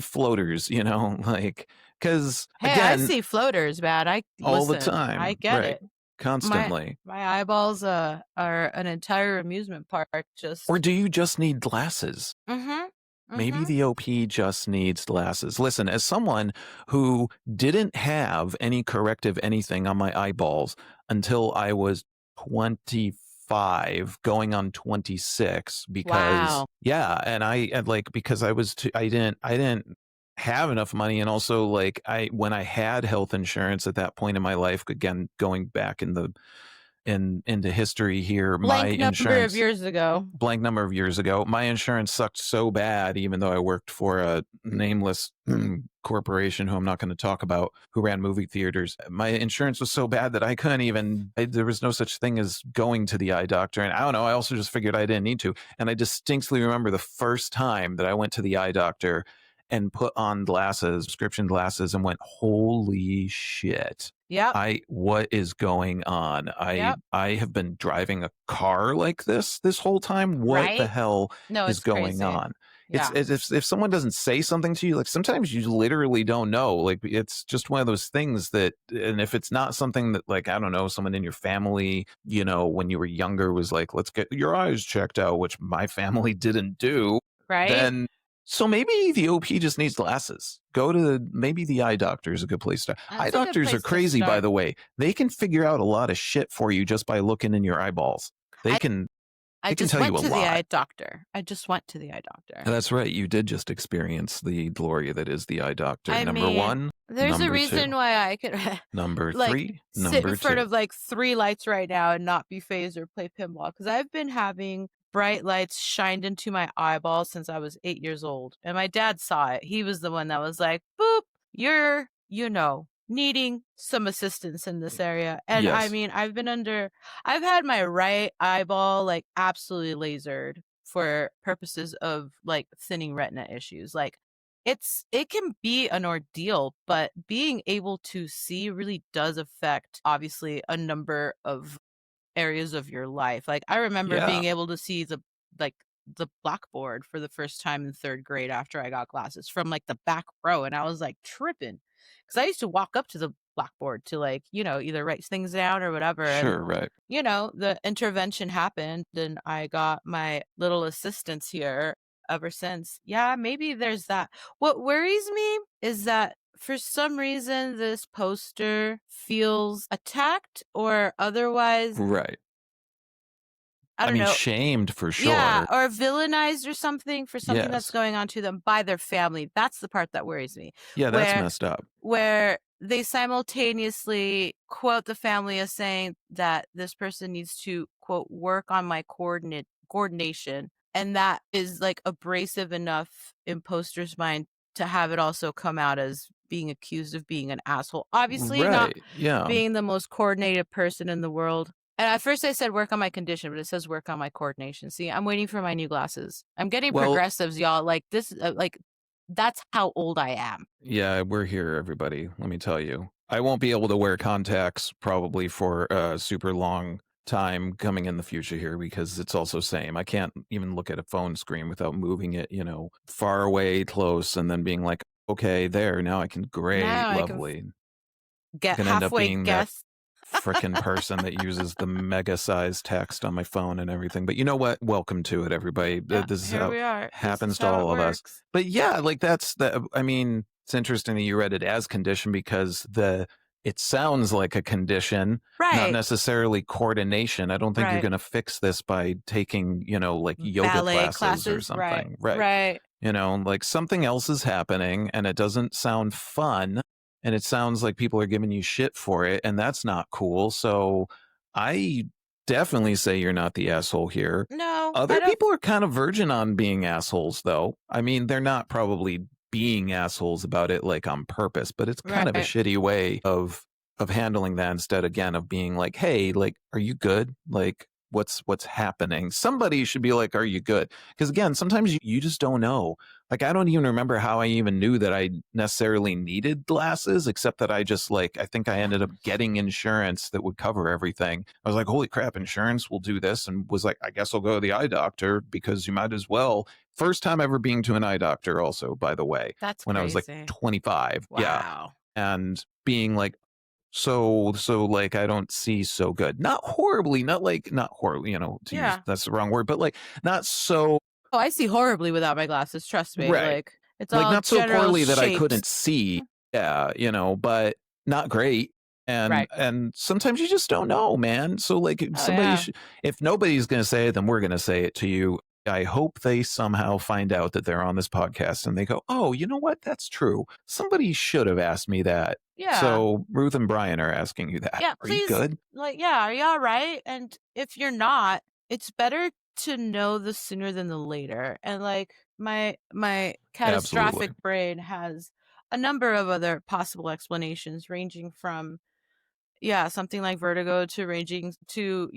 floaters? Because again, I see floaters, man. all the time. I get it. Constantly. My eyeballs are an entire amusement park. Or do you just need glasses? Mm-hmm. Maybe the OP just needs glasses. Listen, as someone who didn't have any corrective anything on my eyeballs until I was 25, going on 26, because and because I was I didn't have enough money. And also, like, when I had health insurance at that point in my life, again, going back into history here, my Blank number of insurance, years ago. blank number of years ago, my insurance sucked so bad, even though I worked for a nameless corporation who I'm not going to talk about, who ran movie theaters. My insurance was so bad that I couldn't even, there was no such thing as going to the eye doctor. And I don't know, I also just figured I didn't need to. And I distinctly remember the first time that I went to the eye doctor and put on glasses, prescription glasses, and went, holy shit. Yep. What is going on? Yep. I have been driving a car like this whole time. What the Right? hell No, is it's going crazy. on? Yeah. It's if someone doesn't say something to you, like sometimes you literally don't know. Like it's just one of those things that, and if it's not something that, like, I don't know, someone in your family, you know, when you were younger was like, let's get your eyes checked out, which my family didn't do, Right? then so maybe the OP just needs glasses. Go to maybe the eye doctor is a good place to. That's Eye a good doctors place are to crazy, by start. the way. They can figure out a lot of shit for you just by looking in your eyeballs. They I can just tell went you a to the lot. eye doctor. I just went to the eye doctor. That's right. You did just experience the glory that is the eye doctor. I Number mean, one, there's a number reason two, why I could number like three, sit in number front two. of like 3 lights right now and not be phased or play pinball, because I've been having bright lights shined into my eyeballs since I was 8 years old. And my dad saw it. He was the one that was like, boop, you're, needing some assistance in this area. And I Yes. mean, I've had my right eyeball like absolutely lasered for purposes of like thinning retina issues. Like it can be an ordeal, but being able to see really does affect obviously a number of areas of your life. Like I remember Yeah. being able to see the blackboard for the first time in 3rd grade after I got glasses from like the back row, and I was like tripping because I used to walk up to the blackboard to like either write things down or whatever. Sure, right. The intervention happened and I got my little assistants here ever since. Yeah, maybe there's that. What worries me is that for some reason this poster feels attacked or otherwise, Right. I don't mean, know, shamed for sure. yeah, or villainized or something for something that's Yes. going on to them by their family. That's the part that worries me. Yeah, that's Where messed up. where they simultaneously quote the family as saying that this person needs to, quote, work on my coordination. And that is like abrasive enough in poster's mind to have it also come out as being accused of being an asshole. Obviously not Right. Yeah. being the most coordinated person in the world. And at first I said work on my condition, but it says work on my coordination. See, I'm waiting for my new glasses. I'm getting Well- progressives, y'all. Like this, that's how old I am. Yeah, we're here, everybody. Let me tell you. I won't be able to wear contacts probably for a super long time coming in the future here because it's also same. I can't even look at a phone screen without moving it, far away, close, and then being like, okay, there, now I can great, Now I can lovely. Get Gonna end up halfway being guess. Frickin' person that uses the mega size text on my phone and everything. But you know what? Welcome to it, everybody. Yeah, This is here how we are. it happens This is to how all it of us. works. But yeah, like I mean, it's interesting that you read it as condition because it sounds like a condition, not Right. necessarily coordination. I don't think you're Right. going to fix this by taking, like yoga Ballet classes or right. something. Right. Like something else is happening and it doesn't sound fun and it sounds like people are giving you shit for it and that's not cool. So I definitely say you're not the asshole here. No, Other I don't. people are kind of virgin on being assholes though. I mean, they're not probably being assholes about it like on purpose, but it's kind of a Right. shitty way of handling that instead again of being like, hey, like, are you good? Like what's happening? Somebody should be like, are you good? Because again, sometimes you just don't know. Like I don't even remember how I even knew that I necessarily needed glasses, except that I just I think I ended up getting insurance that would cover everything. I was like, holy crap, insurance will do this, and was like, I guess I'll go to the eye doctor because you might as well. First time ever being to an eye doctor also, by the way. That's when crazy. I was like 25. Wow. Yeah. And being like, so like I don't see so good. Not horribly, not horribly, to use, that's the wrong word, but like not so. Oh, I see horribly without my glasses. Trust me. Right. Like it's like all not so general poorly that I shapes. couldn't see. Yeah, but not great. And Right. and sometimes you just don't know, man. So like Oh, yeah. if nobody's gonna say it, then we're gonna say it to you. I hope they somehow find out that they're on this podcast and they go, oh, you know what? That's true. Somebody should have asked me that. Yeah. So Ruth and Brian are asking you that. Yeah, Are you please, good? like, yeah, are you all right? And if you're not, it's better to know the sooner than the later. And like my catastrophic Absolutely. brain has a number of other possible explanations ranging from something like vertigo to ranging to,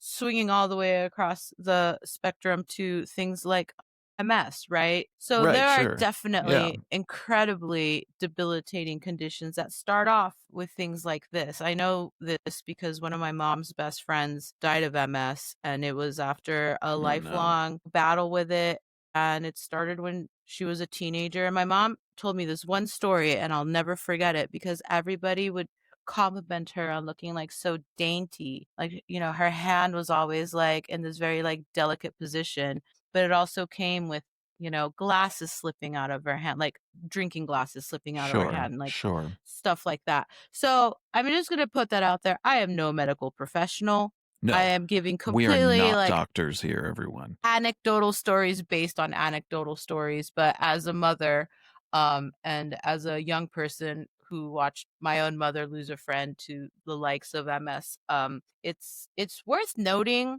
swinging all the way across the spectrum to things like MS, right? So Right, there are sure. Yeah. definitely incredibly debilitating conditions that start off with things like this. I know this because one of my mom's best friends died of MS, and it was after a Oh, no. lifelong battle with it. And it started when she was a teenager. And my mom told me this one story, and I'll never forget it because everybody would compliment her on looking like so dainty. Like, her hand was always like in this very like delicate position, but it also came with, glasses slipping out of her hand, like drinking glasses slipping out of her hand, like Sure. stuff like that. So I'm just going to put that out there. I am no medical professional. No, I am giving we are completely not like doctors here, everyone. anecdotal stories based on anecdotal stories, but as a mother, and as a young person who watched my own mother lose a friend to the likes of MS, it's worth noting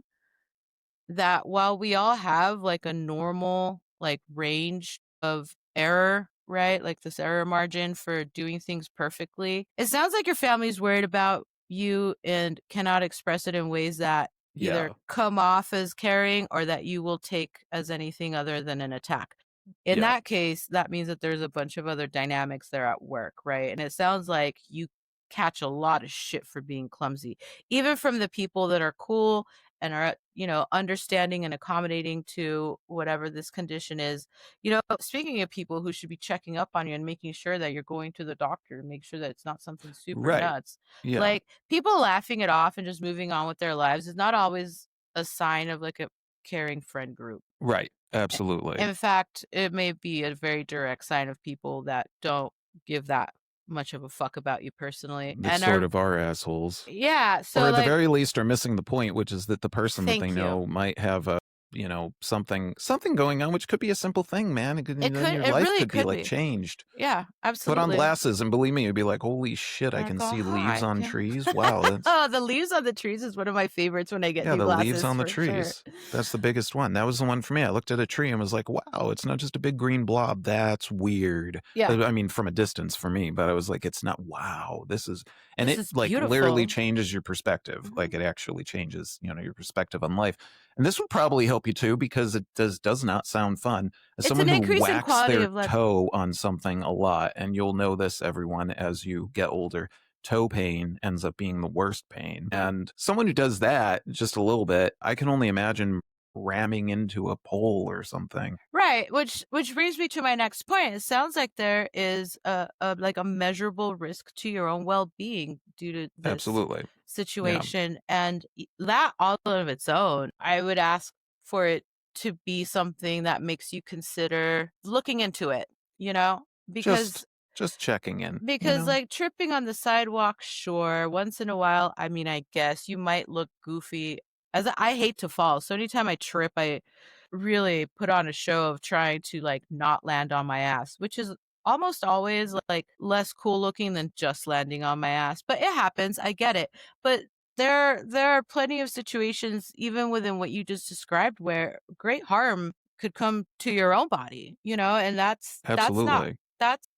that while we all have like a normal like range of error, right? Like this error margin for doing things perfectly, it sounds like your family's worried about you and cannot express it in ways that either Yeah. come off as caring or that you will take as anything other than an attack. In Yeah. that case, that means that there's a bunch of other dynamics there at work, right? And it sounds like you catch a lot of shit for being clumsy, even from the people that are cool and are, understanding and accommodating to whatever this condition is. Speaking of people who should be checking up on you and making sure that you're going to the doctor to make sure that it's not something super Right. nuts. Yeah. Like, people laughing it off and just moving on with their lives is not always a sign of like a caring friend group. Right. Absolutely. In fact, it may be a very direct sign of people that don't give that much of a fuck about you personally That and sort of are assholes. yeah, so Or at the like, very least are missing the point, which is that the person that thank they you. know might have a, something going on, which could be a simple thing, man. Your It life really could be could like be. changed. Yeah, Put on absolutely. glasses and believe me, you'd be like, holy shit, I And I can go, see leaves "Hi." on Yeah. trees. Wow, that's Oh, the leaves on the trees is one of my favorites when I get yeah, new the leaves glasses on the for sure. trees. That's the biggest one. That was the one for me. I looked at a tree and was like, wow, it's not just a big green blob. That's weird. Yeah, I mean, from a distance for me, but I was like, it's not, wow, this is, and this it is like literally beautiful. changes your perspective. Mhm. Like it actually changes, your perspective on life. And this would probably help you too, because it does not sound fun. As It's someone an who increase in whacks quality their of life. toe on something a lot, and you'll know this, everyone, as you get older, toe pain ends up being the worst pain. And someone who does that just a little bit, I can only imagine ramming into a pole or something. Right, which brings me to my next point. It sounds like there is a like a measurable risk to your own well-being due to this Absolutely. situation, and that all of its own, I would ask for it to be something that makes you consider looking into it, because Just checking in, like tripping on the sidewalk, sure, once in a while, I mean, I guess you might look goofy. I hate to fall, so anytime I trip, I really put on a show of trying to like not land on my ass, which is almost always like less cool looking than just landing on my ass. But it happens, I get it. But there are plenty of situations, even within what you just described, where great harm could come to your own body, and that's not Absolutely. that's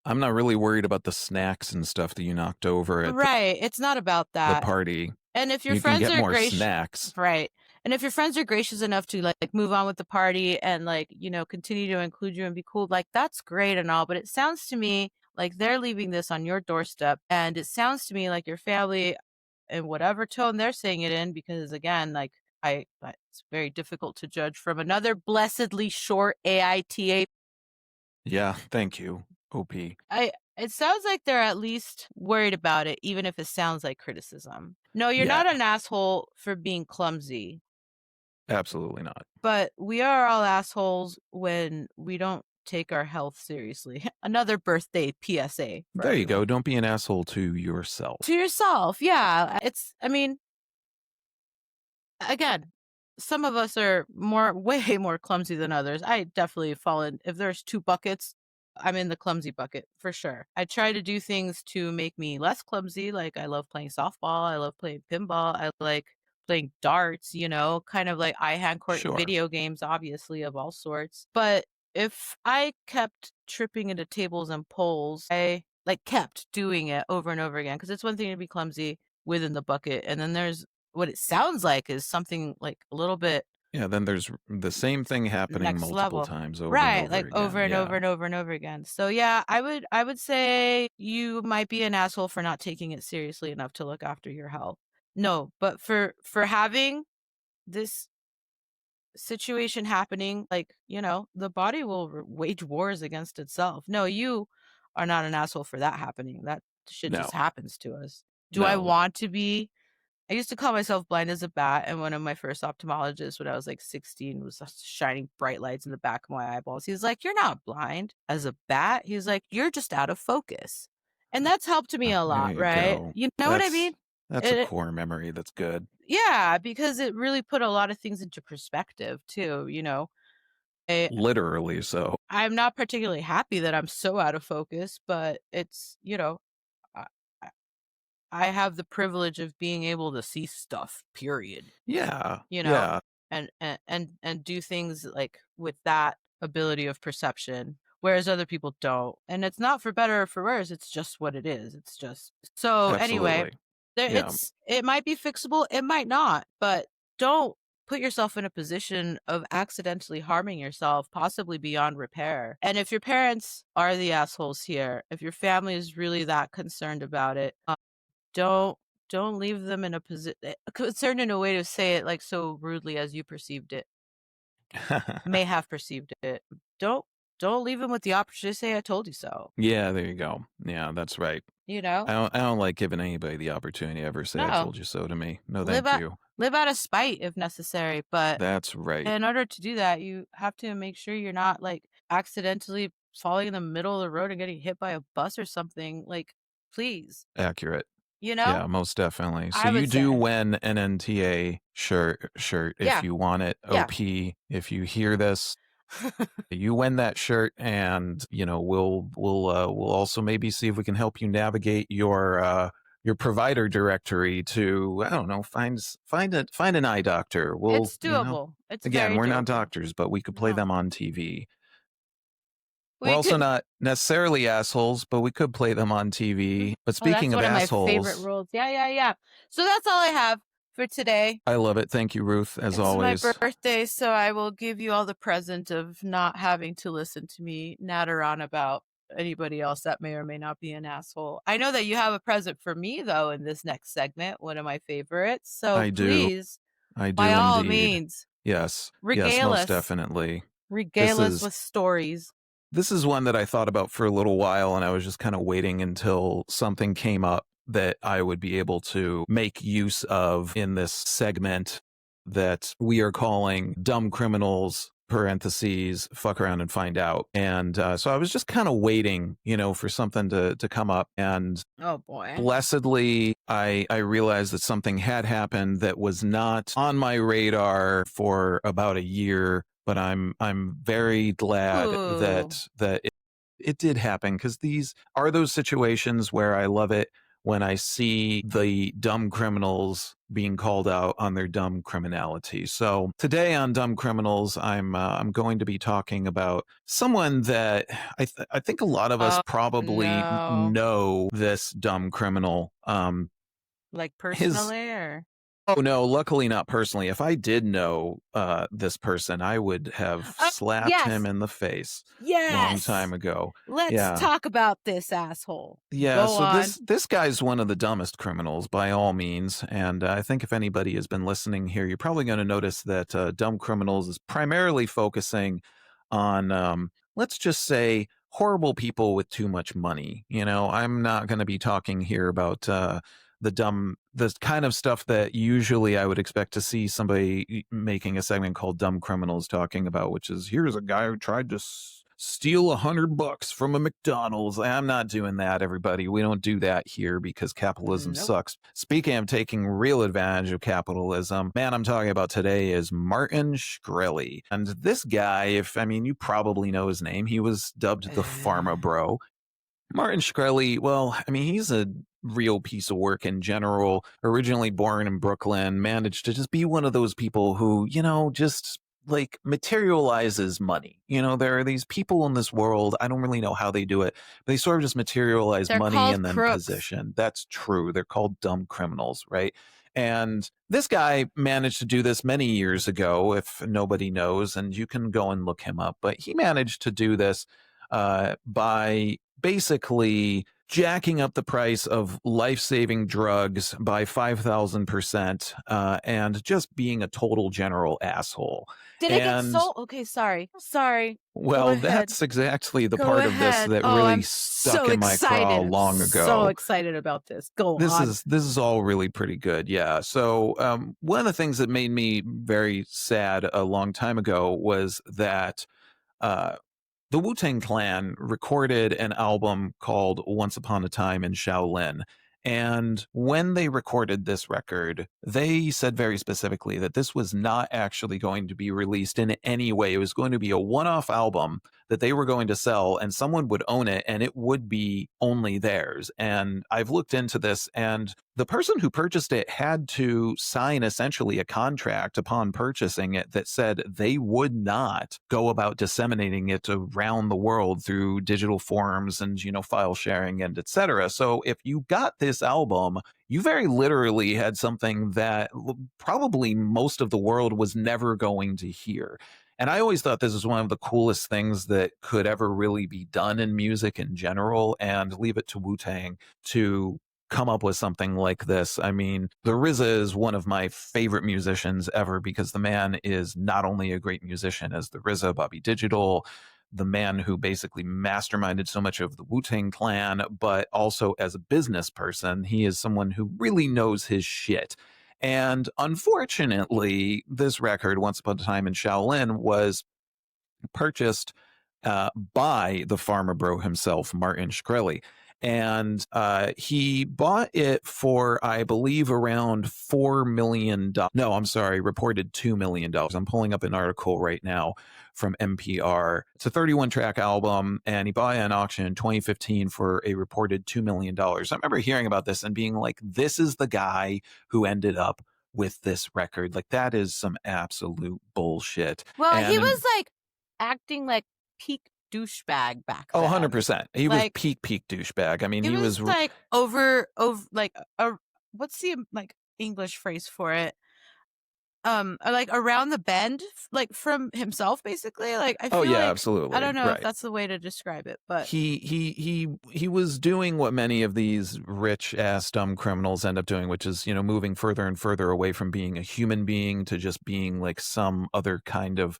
I'm not really worried about the snacks and stuff that you knocked over at right. It's not about the that. party. And if your You can friends get are more gracious, snacks. right. And if your friends are gracious enough to like move on with the party and like, continue to include you and be cool, like that's great and all. But it sounds to me like they're leaving this on your doorstep. And it sounds to me like your family, in whatever tone they're saying it in, because again, like it's very difficult to judge from another blessedly short AITA. Yeah, thank you, OP. It sounds like they're at least worried about it, even if it sounds like criticism. No, you're Yeah. not an asshole for being clumsy, Absolutely not. but we are all assholes when we don't take our health seriously. Another birthday PSA for There you go. everyone. Don't be an asshole to yourself. To yourself, yeah. I mean, again, some of us are way more clumsy than others. I definitely fall in. If there's 2 buckets, I'm in the clumsy bucket for sure. I try to do things to make me less clumsy. Like I love playing softball. I love playing pinball. I like playing darts, kind of like eye-hand Sure. video games, obviously, of all sorts. But if I kept tripping into tables and poles, I like kept doing it over and over again because it's one thing to be clumsy within the bucket, and then there's what it sounds like is something like a little bit Yeah, then there's the same thing happening next multiple level. times over and Right, over like over again. and Yeah. over and over and over again. So yeah, I would say you might be an asshole for not taking it seriously enough to look after your health. No, but for having this situation happening, like, the body will wage wars against itself. No, you are not an asshole for that happening. That shit No. just happens to us. Do I No. want to be? I used to call myself blind as a bat, and one of my first optometrists when I was like 16 was shining bright lights in the back of my eyeballs. He's like, "You're not blind as a bat." He's like, "You're just out of focus." And that's helped me a There lot, you right? go. You know what I That's mean? that's a It, core memory. That's good. yeah, because it really put a lot of things into perspective too, I, Literally so. I'm not particularly happy that I'm so out of focus, but it's, I, I I have the privilege of being able to see stuff, period. Yeah. you know Yeah. and do things like with that ability of perception, whereas other people don't, and it's not for better or for worse, it's just what it is. It's just so anyway, Absolutely. Yeah. it might be fixable, it might not, but don't put yourself in a position of accidentally harming yourself, possibly beyond repair. And if your parents are the assholes here, if your family is really that concerned about it, don't don't leave them in a position concerned in a way to say it, like, so rudely as you perceived it may have perceived it. Don't don't leave them with the opportunity to say, "I told you so." Yeah, there you go. Yeah, that's right. You know? I don't like giving anybody the opportunity to ever say I No. told you so to me. No, Live thank out you. live out of spite if necessary, but That's right. in order to do that, you have to make sure you're not, like, accidentally falling in the middle of the road and getting hit by a bus or something, like, please, Accurate. you know? Yeah, most definitely. So I you would do say. win an NTA shirt if Yeah, you want it. yeah. OP, if you hear this, you win that shirt, and we'll also maybe see if we can help you navigate your provider directory to, I don't know, find an eye doctor. We'll, It's doable. It's again, very we're not doable. doctors, but we could play No. them on TV. We're We also could not necessarily assholes, but we could play them on TV. But Oh, that's speaking of one of my favorite assholes, rules. Yeah, yeah, yeah. So that's all I have for today. I love it. Thank you, Ruth, as It's my always. birthday, so I will give you all the present of not having to listen to me natter on about anybody else that may or may not be an asshole. I know that you have a present for me, though, in this next segment, one of my favorites. So I do. please, I by do all indeed. means, Yes. Yes, regale most us. definitely. Regale us with stories. This is one that I thought about for a little while, and I was just kind of waiting until something came up that I would be able to make use of in this segment that we are calling Dumb Criminals, parentheses, fuck around and find out. And so I was just kind of waiting, for something to come up. And Oh, boy. blessedly, I realized that something had happened that was not on my radar for about a year, but I'm very glad Ooh. that it did happen, because these are those situations where I love it when I see the dumb criminals being called out on their dumb criminality. So today on Dumb Criminals, I'm going to be talking about someone that I think a lot of us Oh, probably no. know this dumb criminal. Like His personally, or? Oh no, luckily not personally. If I did know this person, I would have slapped Yes. him in the face long Yes. time ago. Let's Yeah. talk about this asshole. Yeah, Go so on. this guy's one of the dumbest criminals by all means, and I think if anybody has been listening here, you're probably going to notice that Dumb Criminals is primarily focusing on, let's just say, horrible people with too much money. I'm not going to be talking here about the kind of stuff that usually I would expect to see somebody making a segment called Dumb Criminals talking about, which is, here's a guy who tried to steal $100 from a McDonald's. I'm not doing that, everybody. We don't do that here because capitalism Nope. sucks. Speaking of taking real advantage of capitalism, man, I'm talking about today is Martin Shkreli. And this guy, you probably know his name. He was dubbed the Pharma Bro. Martin Shkreli, well, he's a real piece of work in general. Originally born in Brooklyn, managed to just be one of those people who, just like materializes money. There are these people in this world, I don't really know how they do it, but they sort of just materialize They're money called and then crooks. position. That's true. They're called dumb criminals, right? And this guy managed to do this many years ago, if nobody knows, and you can go and look him up, but he managed to do this by basically jacking up the price of life-saving drugs by 5,000%, and just being a total general asshole. Did it get sold? Okay, sorry. Well, that's exactly the part of this that really stuck in my craw long ago. So excited about this. This is all really pretty good, yeah. So one of the things that made me very sad a long time ago was that the Wu-Tang Clan recorded an album called Once Upon a Time in Shaolin. And when they recorded this record, they said very specifically that this was not actually going to be released in any way. It was going to be a one-off album that they were going to sell, and someone would own it, and it would be only theirs. And I've looked into this, and the person who purchased it had to sign essentially a contract upon purchasing it that said they would not go about disseminating it around the world through digital forms and, file sharing and etc. So if you got this album, you very literally had something that probably most of the world was never going to hear. And I always thought this was one of the coolest things that could ever really be done in music in general, and leave it to Wu-Tang to come up with something like this. The RZA is one of my favorite musicians ever because the man is not only a great musician as the RZA, Bobby Digital, the man who basically masterminded so much of the Wu-Tang Clan, but also as a business person, he is someone who really knows his shit. And unfortunately, this record, Once Upon a Time in Shaolin, was purchased by the Pharma Bro himself, Martin Shkreli. And he bought it for, I believe, around $4 million. No, I'm sorry, reported $2 million. I'm pulling up an article right now from NPR. It's a 31-track album, and he bought it at an auction in 2015 for a reported $2 million. I remember hearing about this and being like, this is the guy who ended up with this record. Like, that is some absolute bullshit. Well, he was like acting like peak douchebag back then. 100%. He was peak douchebag. He was like over like what's the English phrase for it? Like around the bend, like from himself, basically. Like I feel absolutely. I don't know right. if that's the way to describe it, but he was doing what many of these rich ass dumb criminals end up doing, which is moving further and further away from being a human being to just being like some other kind of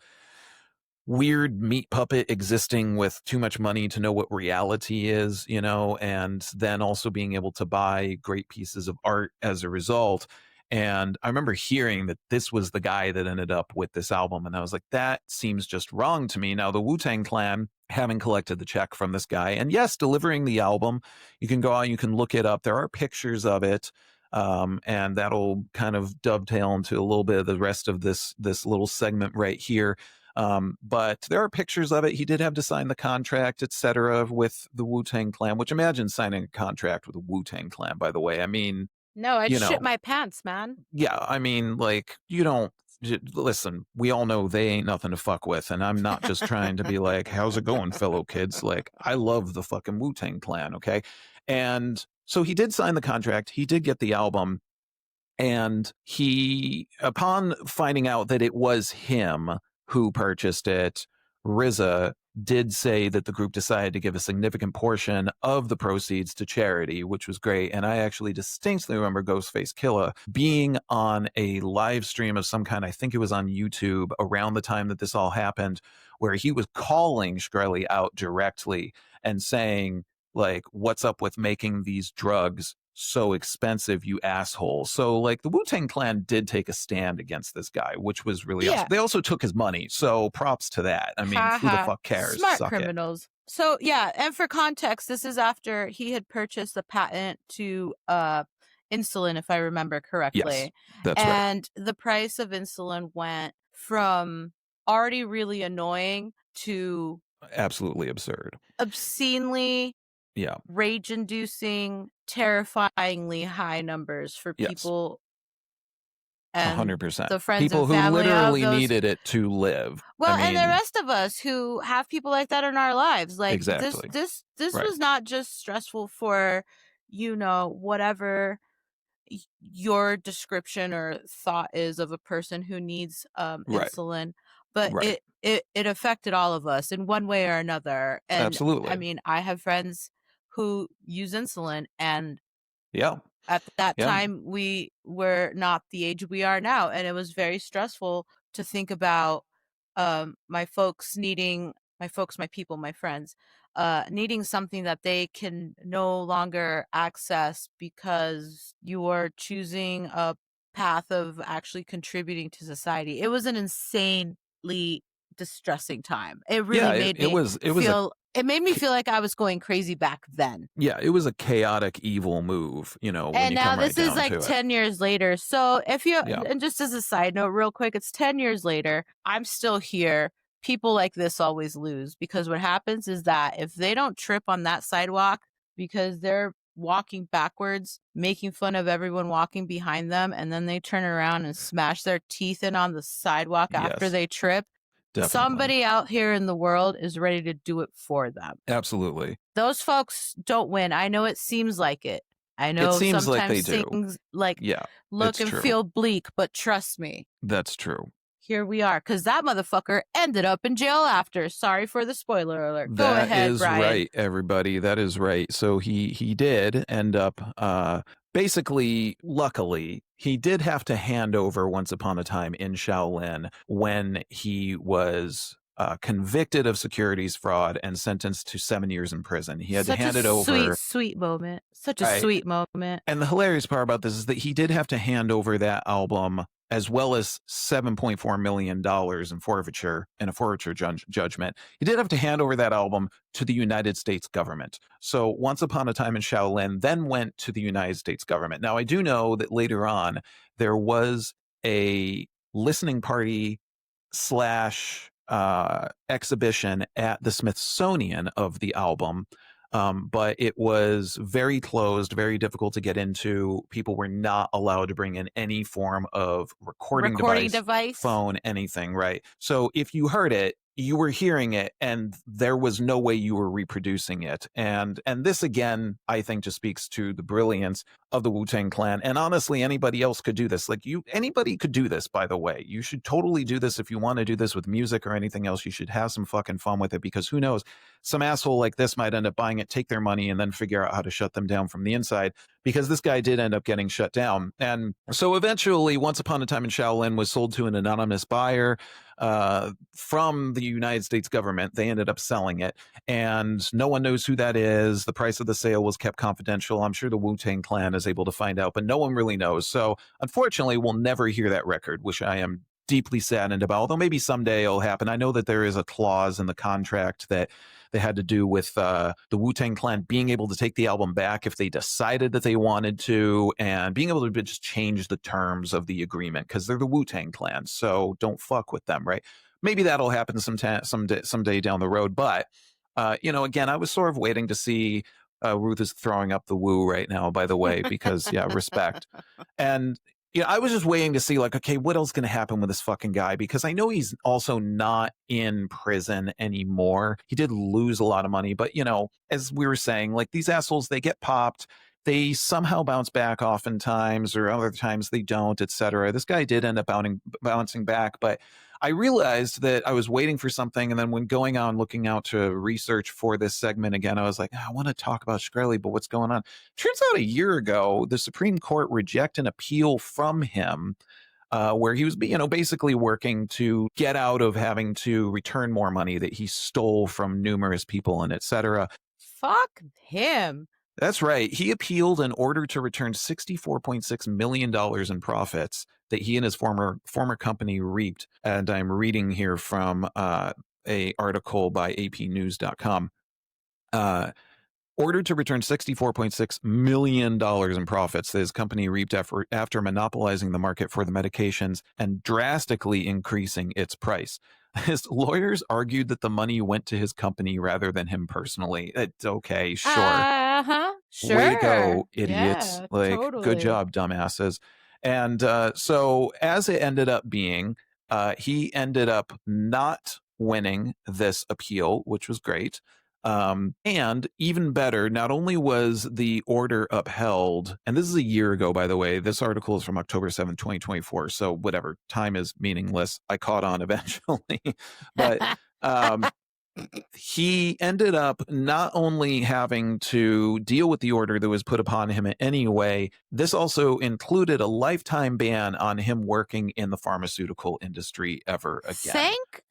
weird meat puppet existing with too much money to know what reality is, and then also being able to buy great pieces of art as a result. And I remember hearing that this was the guy that ended up with this album, and I was like, that seems just wrong to me. Now, the Wu-Tang Clan, having collected the check from this guy, and yes, delivering the album, you can go out, you can look it up. There are pictures of it. And that'll kind of dovetail into a little bit of the rest of this little segment right here. But there are pictures of it. He did have to sign the contract, etc., with the Wu-Tang Clan, which imagine signing a contract with the Wu-Tang Clan, by the way. no, I'd shit my pants, man. Yeah, you don't listen, we all know they ain't nothing to fuck with, and I'm not just trying to be like, how's it going, fellow kids? Like, I love the fucking Wu-Tang Clan, okay? And so he did sign the contract, he did get the album, and he, upon finding out that it was him who purchased it, RZA did say that the group decided to give a significant portion of the proceeds to charity, which was great. And I actually distinctly remember Ghostface Killah being on a live stream of some kind, I think it was on YouTube, around the time that this all happened, where he was calling Shkreli out directly and saying, like, what's up with making these drugs so expensive, you asshole. So like the Wu-Tang Clan did take a stand against this guy, which was really awesome. They also took his money, so props to that. I mean, who the fuck cares? Smart Suck criminals. It. So yeah, and for context, this is after he had purchased the patent to insulin, if I remember correctly. Yes, that's right. And the price of insulin went from already really annoying to absolutely absurd, obscenely rage-inducing, terrifyingly high numbers for people. 100%. The friends people and who family literally needed it to live. Well, and the rest of us who have people like that in our lives, like exactly. this was not just stressful for, whatever your description or thought is of a person who needs insulin, but it affected all of us in one way or another. And absolutely. I mean, I have friends who use insulin, and at that time we were not the age we are now, and it was very stressful to think about my people, my friends, needing something that they can no longer access because you are choosing a path of actually contributing to society. It was an insanely distressing time. It really made me feel like I was going crazy back then. Yeah, it was a chaotic, evil move, And now this is like 10 years later. So and just as a side note, real quick, it's 10 years later. I'm still here. People like this always lose, because what happens is that if they don't trip on that sidewalk because they're walking backwards, making fun of everyone walking behind them, and then they turn around and smash their teeth in on the sidewalk after they trip, somebody out here in the world is ready to do it for them. Absolutely. Those folks don't win. I know it seems like it. I know it seems sometimes like they things do. Look and feel bleak, but trust me. That's true. Here we are, because that motherfucker ended up in jail after. Sorry for the spoiler alert. Go ahead, That is Brian. right, everybody. That is right. So he did end up, basically, luckily, he did have to hand over once upon a time in Shaolin when he was convicted of securities fraud and sentenced to 7 years in prison. He had to hand it over. Sweet moment. Such a sweet moment. And the hilarious part about this is that he did have to hand over that album, as well as $7.4 million in forfeiture and a forfeiture judgment. He did have to hand over that album to the United States government. So Once Upon a Time in Shaolin then went to the United States government. Now, I do know that later on there was a listening party / exhibition at the Smithsonian of the album. But it was very closed, very difficult to get into. People were not allowed to bring in any form of recording device, phone, anything, right? So if you heard it, you were hearing it, and there was no way you were reproducing it. And this, again, I think just speaks to the brilliance of the Wu-Tang Clan. And honestly, anybody else could do this. Anybody could do this, by the way. You should totally do this if you want to do this with music or anything else. You should have some fucking fun with it, because who knows? Some asshole like this might end up buying it, take their money, and then figure out how to shut them down from the inside, because this guy did end up getting shut down. And so eventually, Once Upon a Time in Shaolin was sold to an anonymous buyer from the United States government. They ended up selling it, and no one knows who that is. The price of the sale was kept confidential. I'm sure the Wu-Tang Clan is able to find out, but no one really knows. So unfortunately, we'll never hear that record, which I am deeply saddened about, although maybe someday it'll happen. I know that there is a clause in the contract that they had to do with the Wu-Tang Clan being able to take the album back if they decided that they wanted to, and being able to just change the terms of the agreement, because they're the Wu-Tang Clan, so don't fuck with them, right? Maybe that'll happen someday down the road. But again, I was sort of waiting to see. Ruth is throwing up the woo right now, by the way, because respect. And I was just waiting to see, okay, what else is going to happen with this fucking guy? Because I know he's also not in prison anymore. He did lose a lot of money, but as we were saying, these assholes, they get popped. They somehow bounce back oftentimes, or other times they don't, etc. This guy did end up bouncing back, but I realized that I was waiting for something, and then when going on looking out to research for this segment again, I was like, I want to talk about Shkreli, but what's going on? Turns out a year ago, the Supreme Court rejected an appeal from him where he was basically working to get out of having to return more money that he stole from numerous people and etc. Fuck him. That's right. He appealed in order to return $64.6 million in profits that he and his former company reaped. And I'm reading here from a article by apnews.com. Ordered to return $64.6 million in profits that his company reaped after monopolizing the market for the medications and drastically increasing its price. His lawyers argued that the money went to his company rather than him personally. It's okay, sure. Sure. Way to go, idiots. Yeah, Like, totally. good job, dumbasses. And so as it ended up being, he ended up not winning this appeal, which was great. And even better, not only was the order upheld, and this is a year ago, by the way, this article is from October 7th, 2024. So whatever, time is meaningless. I caught on eventually. But he ended up not only having to deal with the order that was put upon him anyway, this also included a lifetime ban on him working in the pharmaceutical industry ever again. Thank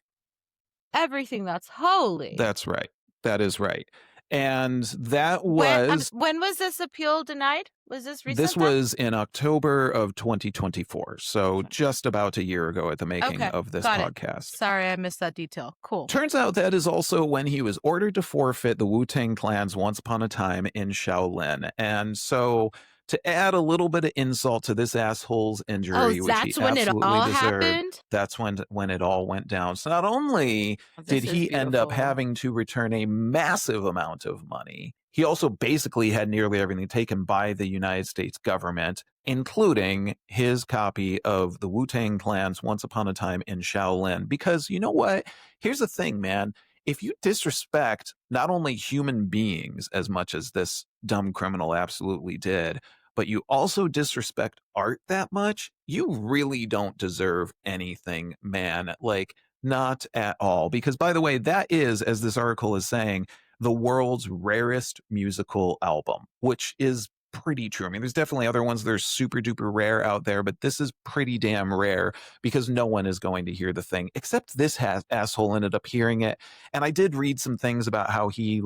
everything that's holy. That's right. That is right. And that was... When was this appeal denied? Was this recent? This was in October of 2024. So just about a year ago at the making of this podcast. Sorry, I missed that detail. Cool. Turns out that is also when he was ordered to forfeit the Wu-Tang Clan's Once Upon a Time in Shaolin. And so to add a little bit of insult to this asshole's injury, which he absolutely deserved, that's when it all went down. So not only did he end up having to return a massive amount of money, he also basically had nearly everything taken by the United States government, including his copy of the Wu-Tang Clan's Once Upon a Time in Shaolin. Because you know what? Here's the thing, man. If you disrespect not only human beings as much as this dumb criminal absolutely did, but you also disrespect art that much, you really don't deserve anything, man. Like, not at all. Because, by the way, that is, as this article is saying, the world's rarest musical album, which is pretty true. I mean, there's definitely other ones that are super duper rare out there, but this is pretty damn rare because no one is going to hear the thing, except this asshole ended up hearing it. And I did read some things about how he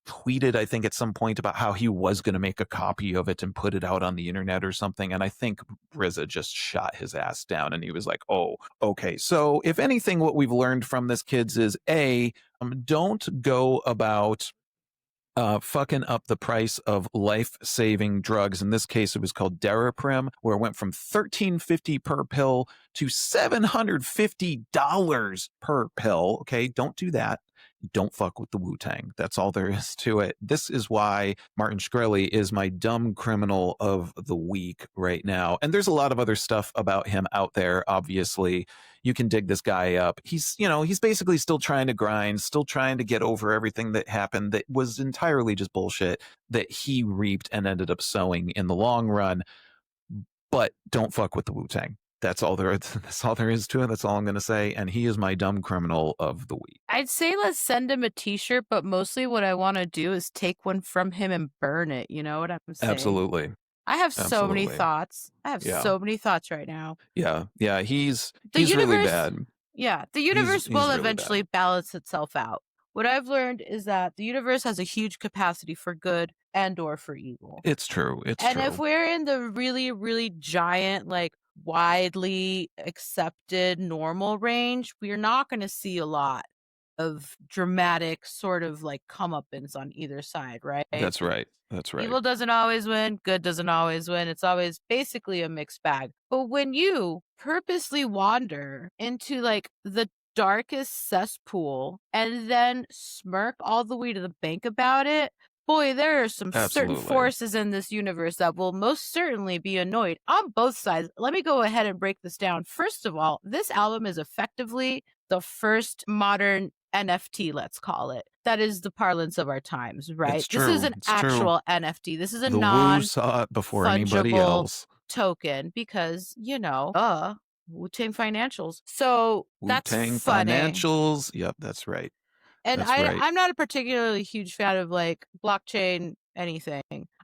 tweeted, I think at some point, about how he was going to make a copy of it and put it out on the internet or something. And I think RZA just shot his ass down and he was like, oh, okay. So if anything, what we've learned from this, kids, is don't go about fucking up the price of life-saving drugs. In this case, it was called Daraprim, where it went from $13.50 per pill to $750 per pill. Okay, don't do that. Don't fuck with the Wu-Tang. That's all there is to it. This is why Martin Shkreli is my dumb criminal of the week right now. And there's a lot of other stuff about him out there, obviously. You can dig this guy up. He's basically still trying to grind, still trying to get over everything that happened that was entirely just bullshit that he reaped and ended up sowing in the long run. But don't fuck with the Wu-Tang. That's all there is to it. That's all I'm going to say. And he is my dumb criminal of the week. I'd say let's send him a t-shirt, but mostly what I want to do is take one from him and burn it. You know what I'm saying? Absolutely. I have so many thoughts. I have so many thoughts right now. Yeah. He's really bad. Yeah. The universe will eventually balance itself out. What I've learned is that the universe has a huge capacity for good and or for evil. It's true. And if we're in the really, really giant, like widely accepted normal range, we're not going to see a lot of dramatic sort of like comeuppance on either side, right? That's right. Evil doesn't always win. Good doesn't always win. It's always basically a mixed bag. But when you purposely wander into like the darkest cesspool and then smirk all the way to the bank about it, boy, there are some certain forces in this universe that will most certainly be annoyed on both sides. Let me go ahead and break this down. First of all, this album is effectively the first modern NFT, let's call it. That is the parlance of our times, right? This is an actual NFT. This is a Wu saw it before anybody else. Token because, Wu-Tang Financials. So that's funny. Wu-Tang Financials. Yep, that's right. And I'm not a particularly huge fan of like blockchain anything.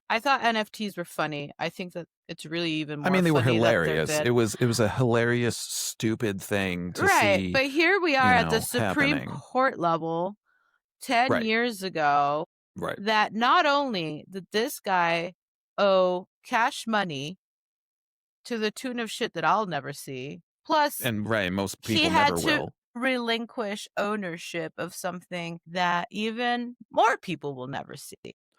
I thought NFTs were funny. I think that it's really even more they were hilarious. It was a hilarious, stupid thing to see. Right, but here we are at the Supreme Court level 10 years ago. Right. that not only did this guy owe Cash Money to the tune of shit that I'll never see, plus And most he people had never to will. relinquish ownership of something that even more people will never see.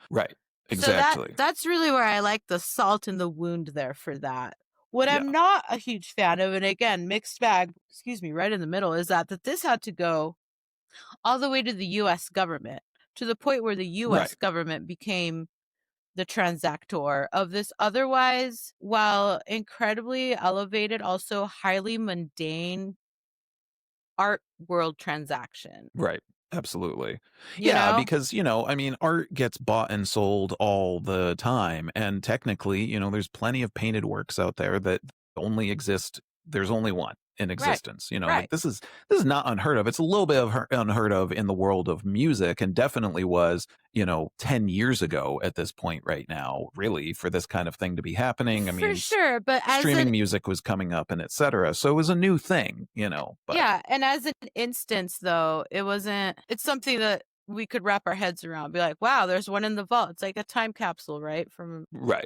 Right. So Exactly. that's really where I like the salt in the wound there for that. What Yeah. I'm not a huge fan of, and again, mixed bag, right in the middle, is that this had to go all the way to the U.S. government, to the point where the U.S. Right. government became the transactor of this otherwise, while incredibly elevated, also highly mundane art world transaction. Right. Absolutely. You Yeah, know? because, I mean, art gets bought and sold all the time. And technically, there's plenty of painted works out there that only exist. There's only one in existence. Like Right. this is not unheard of. It's a little bit of unheard of in the world of music, and definitely was, 10 years ago at this point right now, really, for this kind of thing to be happening. I For mean, sure, but as streaming music was coming up and et cetera. So it was a new thing, but yeah, and as an instance though, it's something that we could wrap our heads around. Be like, wow, there's one in the vault. It's like a time capsule, right? From right.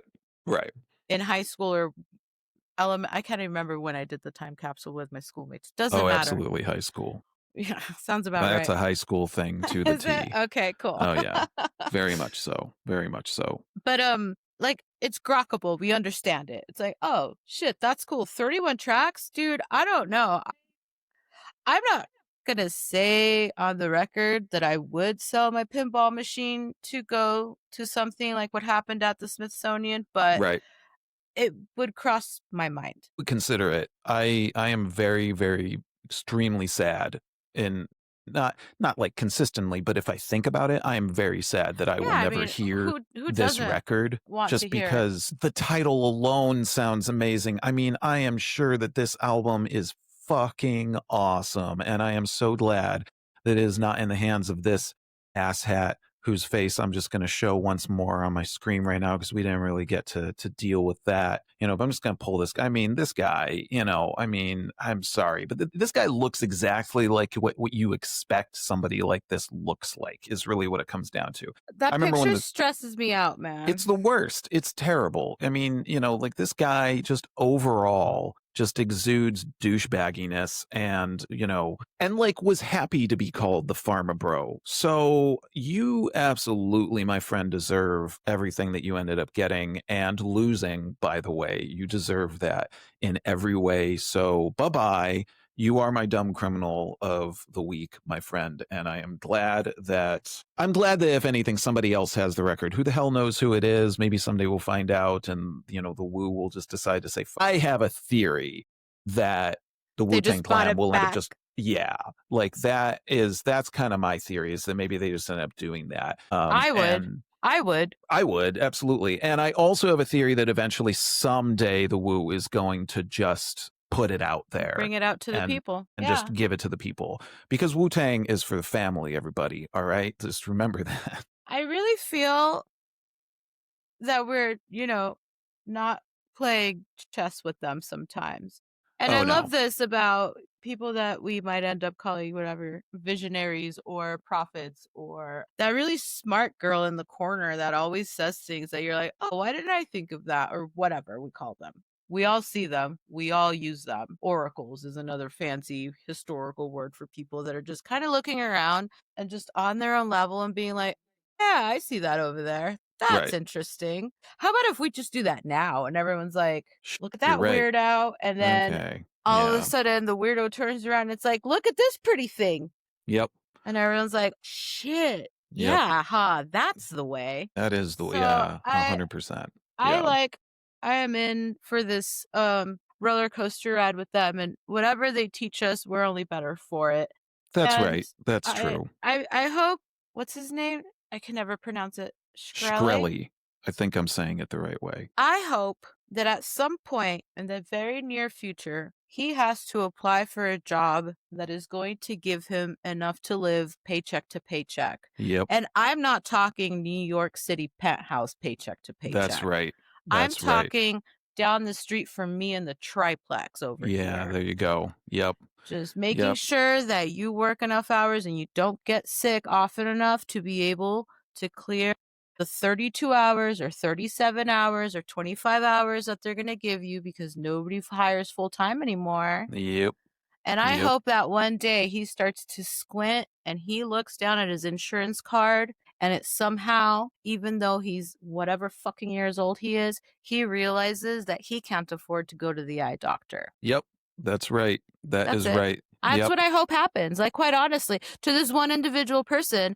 in high school or I can't even remember when I did the time capsule with my schoolmates. Doesn't Oh, matter. absolutely high school. Yeah, sounds about That's right. a high school thing to the Is it? T. Okay, cool. Oh yeah. Very much so. Very much so. But like it's grokkable. We understand it. It's like, oh shit, that's cool. 31 tracks, dude. I don't know. I'm not gonna say on the record that I would sell my pinball machine to go to something like what happened at the Smithsonian, but Right. it would cross my mind. Consider it. I am very, very extremely sad, and not like consistently, but if I think about it, I am very sad that I will Yeah, I never mean, hear who this doesn't record want just to hear it? because the title alone sounds amazing. I mean, I am sure that this album is fucking awesome, and I am so glad that it is not in the hands of this asshat whose face I'm just going to show once more on my screen right now because we didn't really get to deal with that. But I'm just going to pull this guy. I mean, this guy, I mean, I'm sorry, but this guy looks exactly like what you expect somebody like this looks like, is really what it comes down to. That I remember when picture stresses me out, man. it's the worst. It's terrible. I mean, like this guy just overall just exudes douchebagginess and, and like was happy to be called the pharma bro. So you absolutely, my friend, deserve everything that you ended up getting and losing, by the way. You deserve that in every way. So bye-bye. You are my dumb criminal of the week, my friend, and I'm glad that if anything, somebody else has the record. Who the hell knows who it is? Maybe someday we'll find out, and the Wu will just decide to say, I have a theory that the Wu-Tang Clan will end up just like that's kind of my theory, is that maybe they just end up doing that. I would Absolutely. And I also have a theory that eventually someday the Wu is going to just put it out there, bring it out to the people, and just give it to the people, because Wu-Tang is for the family, everybody. All right, just remember that. I really feel that we're not playing chess with them sometimes, and I love this about people that we might end up calling whatever visionaries or prophets, or that really smart girl in the corner that always says things that you're like, oh, why didn't I think of that, or whatever we call them. We all see them. We all use them. Oracles is another fancy historical word for people that are just kind of looking around and just on their own level and being like, yeah, I see that over there. That's interesting. How about if we just do that now? And everyone's like, look at that weirdo. And then all of a sudden the weirdo turns around and it's like, look at this pretty thing. Yep. And everyone's like, shit. Yep. Yeah, that's the way. That is the way. Yeah, 100%. I am in for this roller coaster ride with them, and whatever they teach us, we're only better for it. That's right. That's true. I hope, what's his name? I can never pronounce it. Shkreli. I think I'm saying it the right way. I hope that at some point in the very near future, he has to apply for a job that is going to give him enough to live paycheck to paycheck. Yep. And I'm not talking New York City penthouse paycheck to paycheck. That's right. I'm talking down the street from me in the triplex over here. Yeah, there you go. Yep. Just making sure that you work enough hours and you don't get sick often enough to be able to clear the 32 hours or 37 hours or 25 hours that they're going to give you because nobody hires full time anymore. Yep. And I Yep. hope that one day he starts to squint and he looks down at his insurance card and it somehow, even though he's whatever fucking years old he is, he realizes that he can't afford to go to the eye doctor. Yep. That's right. That That's is it. right. That's Yep. what I hope happens. Like, quite honestly, to this one individual person,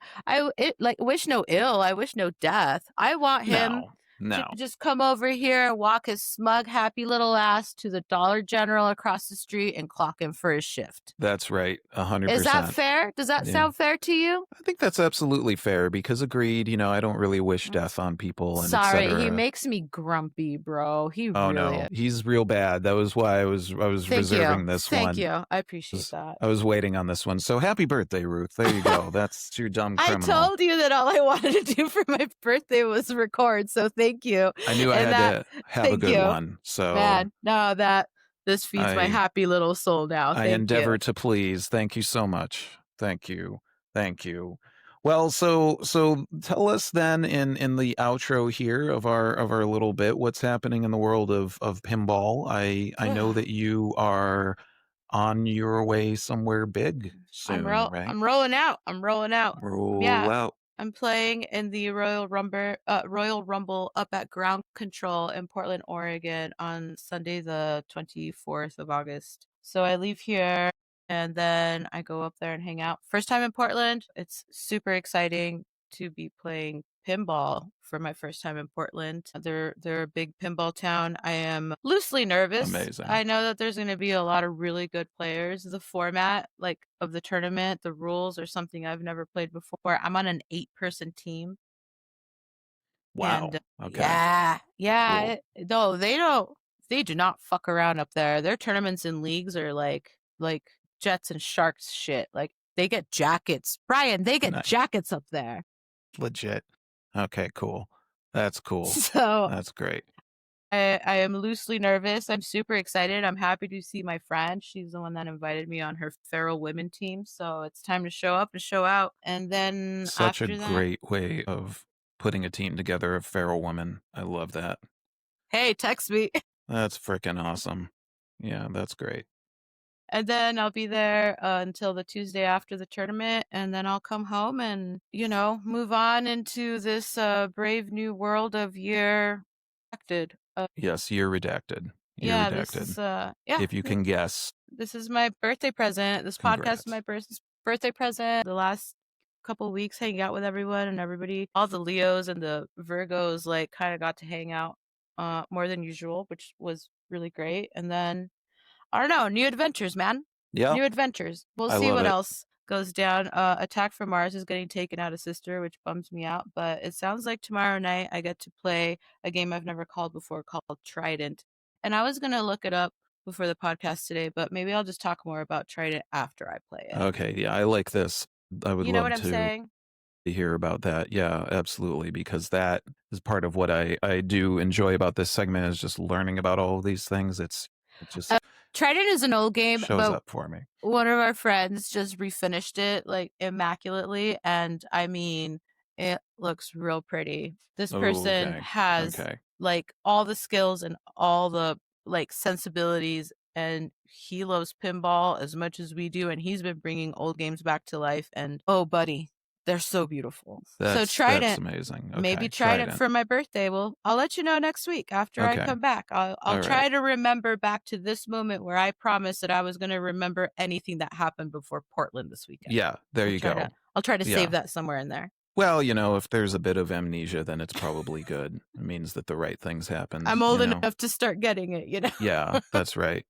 wish no ill. I wish no death. I want him No. to just come over here and walk his smug, happy little ass to the Dollar General across the street and clock him for his shift. That's right. 100%. Is that fair? Does that sound fair to you? I think that's absolutely fair because agreed, I don't really wish death on people and Sorry, etc. he makes me grumpy, bro. He Oh really no, is. he's real bad. That was why I was reserving this one. Thank you. I appreciate that. I was waiting on this one. So happy birthday, Ruth. There you go. That's your dumb criminal. I told you that all I wanted to do for my birthday was record, so thank you. I knew I had to have a good one. So man, no, this feeds my happy little soul now. I endeavor to please. Thank you so much. Thank you. Well, so tell us then in the outro here of our little bit, what's happening in the world of pinball. I know that you are on your way somewhere big soon, right? I'm rolling out. Roll out. I'm playing in the Royal Rumble up at Ground Control in Portland, Oregon on Sunday, the 24th of August. So I leave here and then I go up there and hang out. First time in Portland. It's super exciting to be playing pinball for my first time in Portland. They're a big pinball town. I am loosely nervous. Amazing. I know that there's going to be a lot of really good players. The format, of the tournament, the rules are something I've never played before. I'm on an 8-person team. Wow. And, okay. Yeah. Cool. They do not fuck around up there. Their tournaments and leagues are like Jets and Sharks shit. Like, they get jackets. Brian, they get jackets up there. Legit. Okay, cool. That's cool. So that's great. I am loosely nervous. I'm super excited. I'm happy to see my friend. She's the one that invited me on her feral women team. So it's time to show up and show out. And then such a great way of putting a team together of feral women. I love that. Hey, text me. That's freaking awesome. Yeah, that's great. And then I'll be there until the Tuesday after the tournament. And then I'll come home and, move on into this brave new world of Year Redacted. Yes, Year Redacted. Redacted. This is, if you can guess. This is my birthday present. This podcast is my birthday present. The last couple of weeks hanging out with everyone and everybody. All the Leos and the Virgos kind of got to hang out more than usual, which was really great. And then I don't know, new adventures, man. Yeah. New adventures. We'll see what else goes down. Attack from Mars is getting taken out of Sister, which bums me out. But it sounds like tomorrow night I get to play a game I've never called before called Trident. And I was going to look it up before the podcast today, but maybe I'll just talk more about Trident after I play it. Okay, yeah, I like this. I would love what I'm saying? To hear about that. Yeah, absolutely, because that is part of what I do enjoy about this segment is just learning about all of these things. It just Trident is an old game, shows up for me. One of our friends just refinished it immaculately, and I mean, it looks real pretty. This person has all the skills and all the sensibilities, and he loves pinball as much as we do, and he's been bringing old games back to life. And oh, buddy, they're so beautiful. So Trident, that's amazing. Okay, maybe Trident for my birthday. Well, I'll let you know next week after I come back. I'll try to remember back to this moment where I promised that I was going to remember anything that happened before Portland this weekend. Yeah, you go. I'll try to save that somewhere in there. Well, if there's a bit of amnesia, then it's probably good. It means that the right things happen. I'm old enough to start getting it, Yeah, that's right.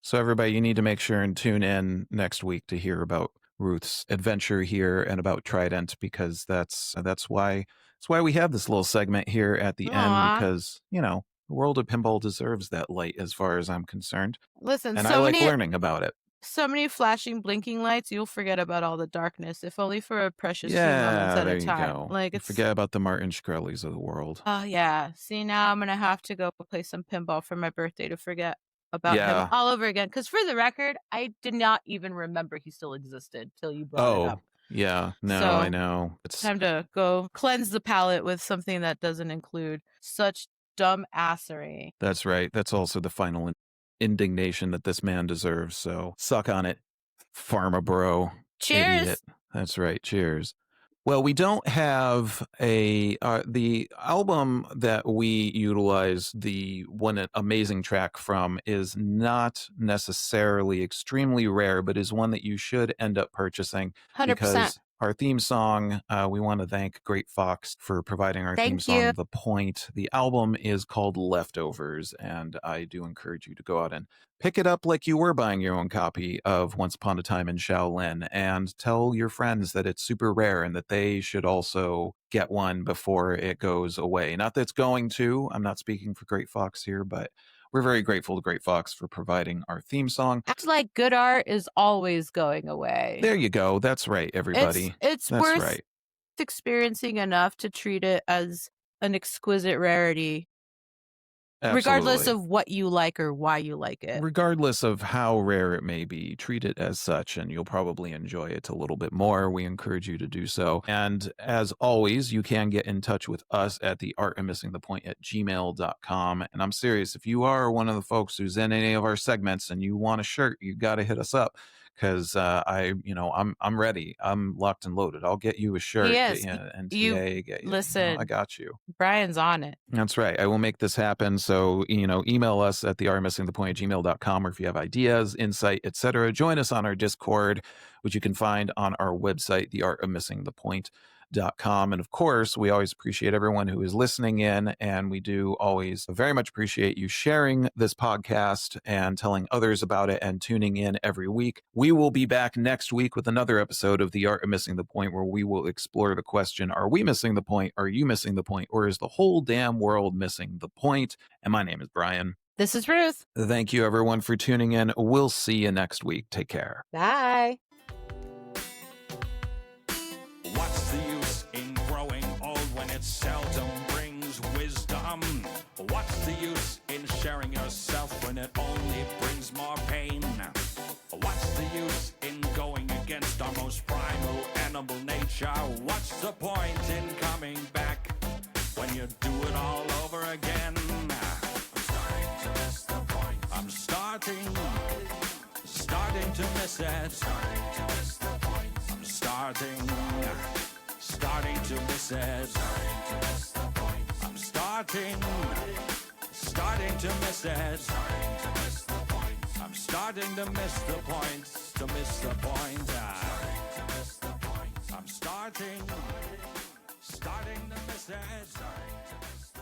So everybody, you need to make sure and tune in next week to hear about Ruth's adventure here and about Trident, because that's why we have this little segment here at the end, because the world of pinball deserves that light as far as I'm concerned. Listen, and I like learning about it. So many flashing, blinking lights, you'll forget about all the darkness, if only for a precious few moments at a time. You forget about the Martin Shkrelis of the world. Oh yeah. See, now I'm gonna have to go play some pinball for my birthday to forget about him all over again. Because for the record, I did not even remember he still existed till you brought it up. Yeah, no, So I know. It's time to go cleanse the palate with something that doesn't include such dumb assery. That's right. That's also the final indignation that this man deserves. So suck on it, pharma bro. Cheers. Idiot. That's right. Cheers. Well, we don't have the album that we utilize the one amazing track from is not necessarily extremely rare, but is one that you should end up purchasing 100%. because our theme song, we want to thank Great Fox for providing our theme Thank song, you. The Point. The album is called Leftovers, and I do encourage you to go out and pick it up like you were buying your own copy of Once Upon a Time in Shaolin, and tell your friends that it's super rare and that they should also get one before it goes away. Not that it's going to. I'm not speaking for Great Fox here, but we're very grateful to Great Fox for providing our theme song. Acts like good art is always going away. There you go. That's right, everybody. It's That's worth right. experiencing enough to treat it as an exquisite rarity, regardless Absolutely. of what you like or why you like it. Regardless of how rare it may be, treat it as such, and you'll probably enjoy it a little bit more. We encourage you to do so. And as always, you can get in touch with us at theartofmissingthepoint@gmail.com. And I'm serious, if you are one of the folks who's in any of our segments and you want a shirt, you got to hit us up. Because I'm ready. I'm locked and loaded. I'll get you a shirt. He Get is. you an You NTA. Get you, listen. I got you. Brian's on it. That's right. I will make this happen. So, email us at theartofmissingthepoint@gmail.com, or if you have ideas, insight, etc., join us on our Discord, which you can find on our website, theartofmissingthepoint.com. And of course, we always appreciate everyone who is listening in, and we do always very much appreciate you sharing this podcast and telling others about it and tuning in every week. We will be back next week with another episode of The Art of Missing the Point, where we will explore the question, are we missing the point? Are you missing the point? Or is the whole damn world missing the point? And my name is Brian. This is Ruth. Thank you, everyone, for tuning in. We'll see you next week. Take care. Bye. What's the use in growing old when it seldom brings wisdom? What's the use in sharing yourself when it only brings more pain? What's the use in going against our most primal animal nature? What's the point in coming back when you do it all over again? I'm starting to miss the point. I'm starting to miss it. Starting to miss the point. I'm starting to miss it. Starting to miss the point. I'm starting to miss it. Starting to miss the point. I'm starting to miss the point. To miss the point. Starting to miss the point. I'm starting to miss it. Starting to miss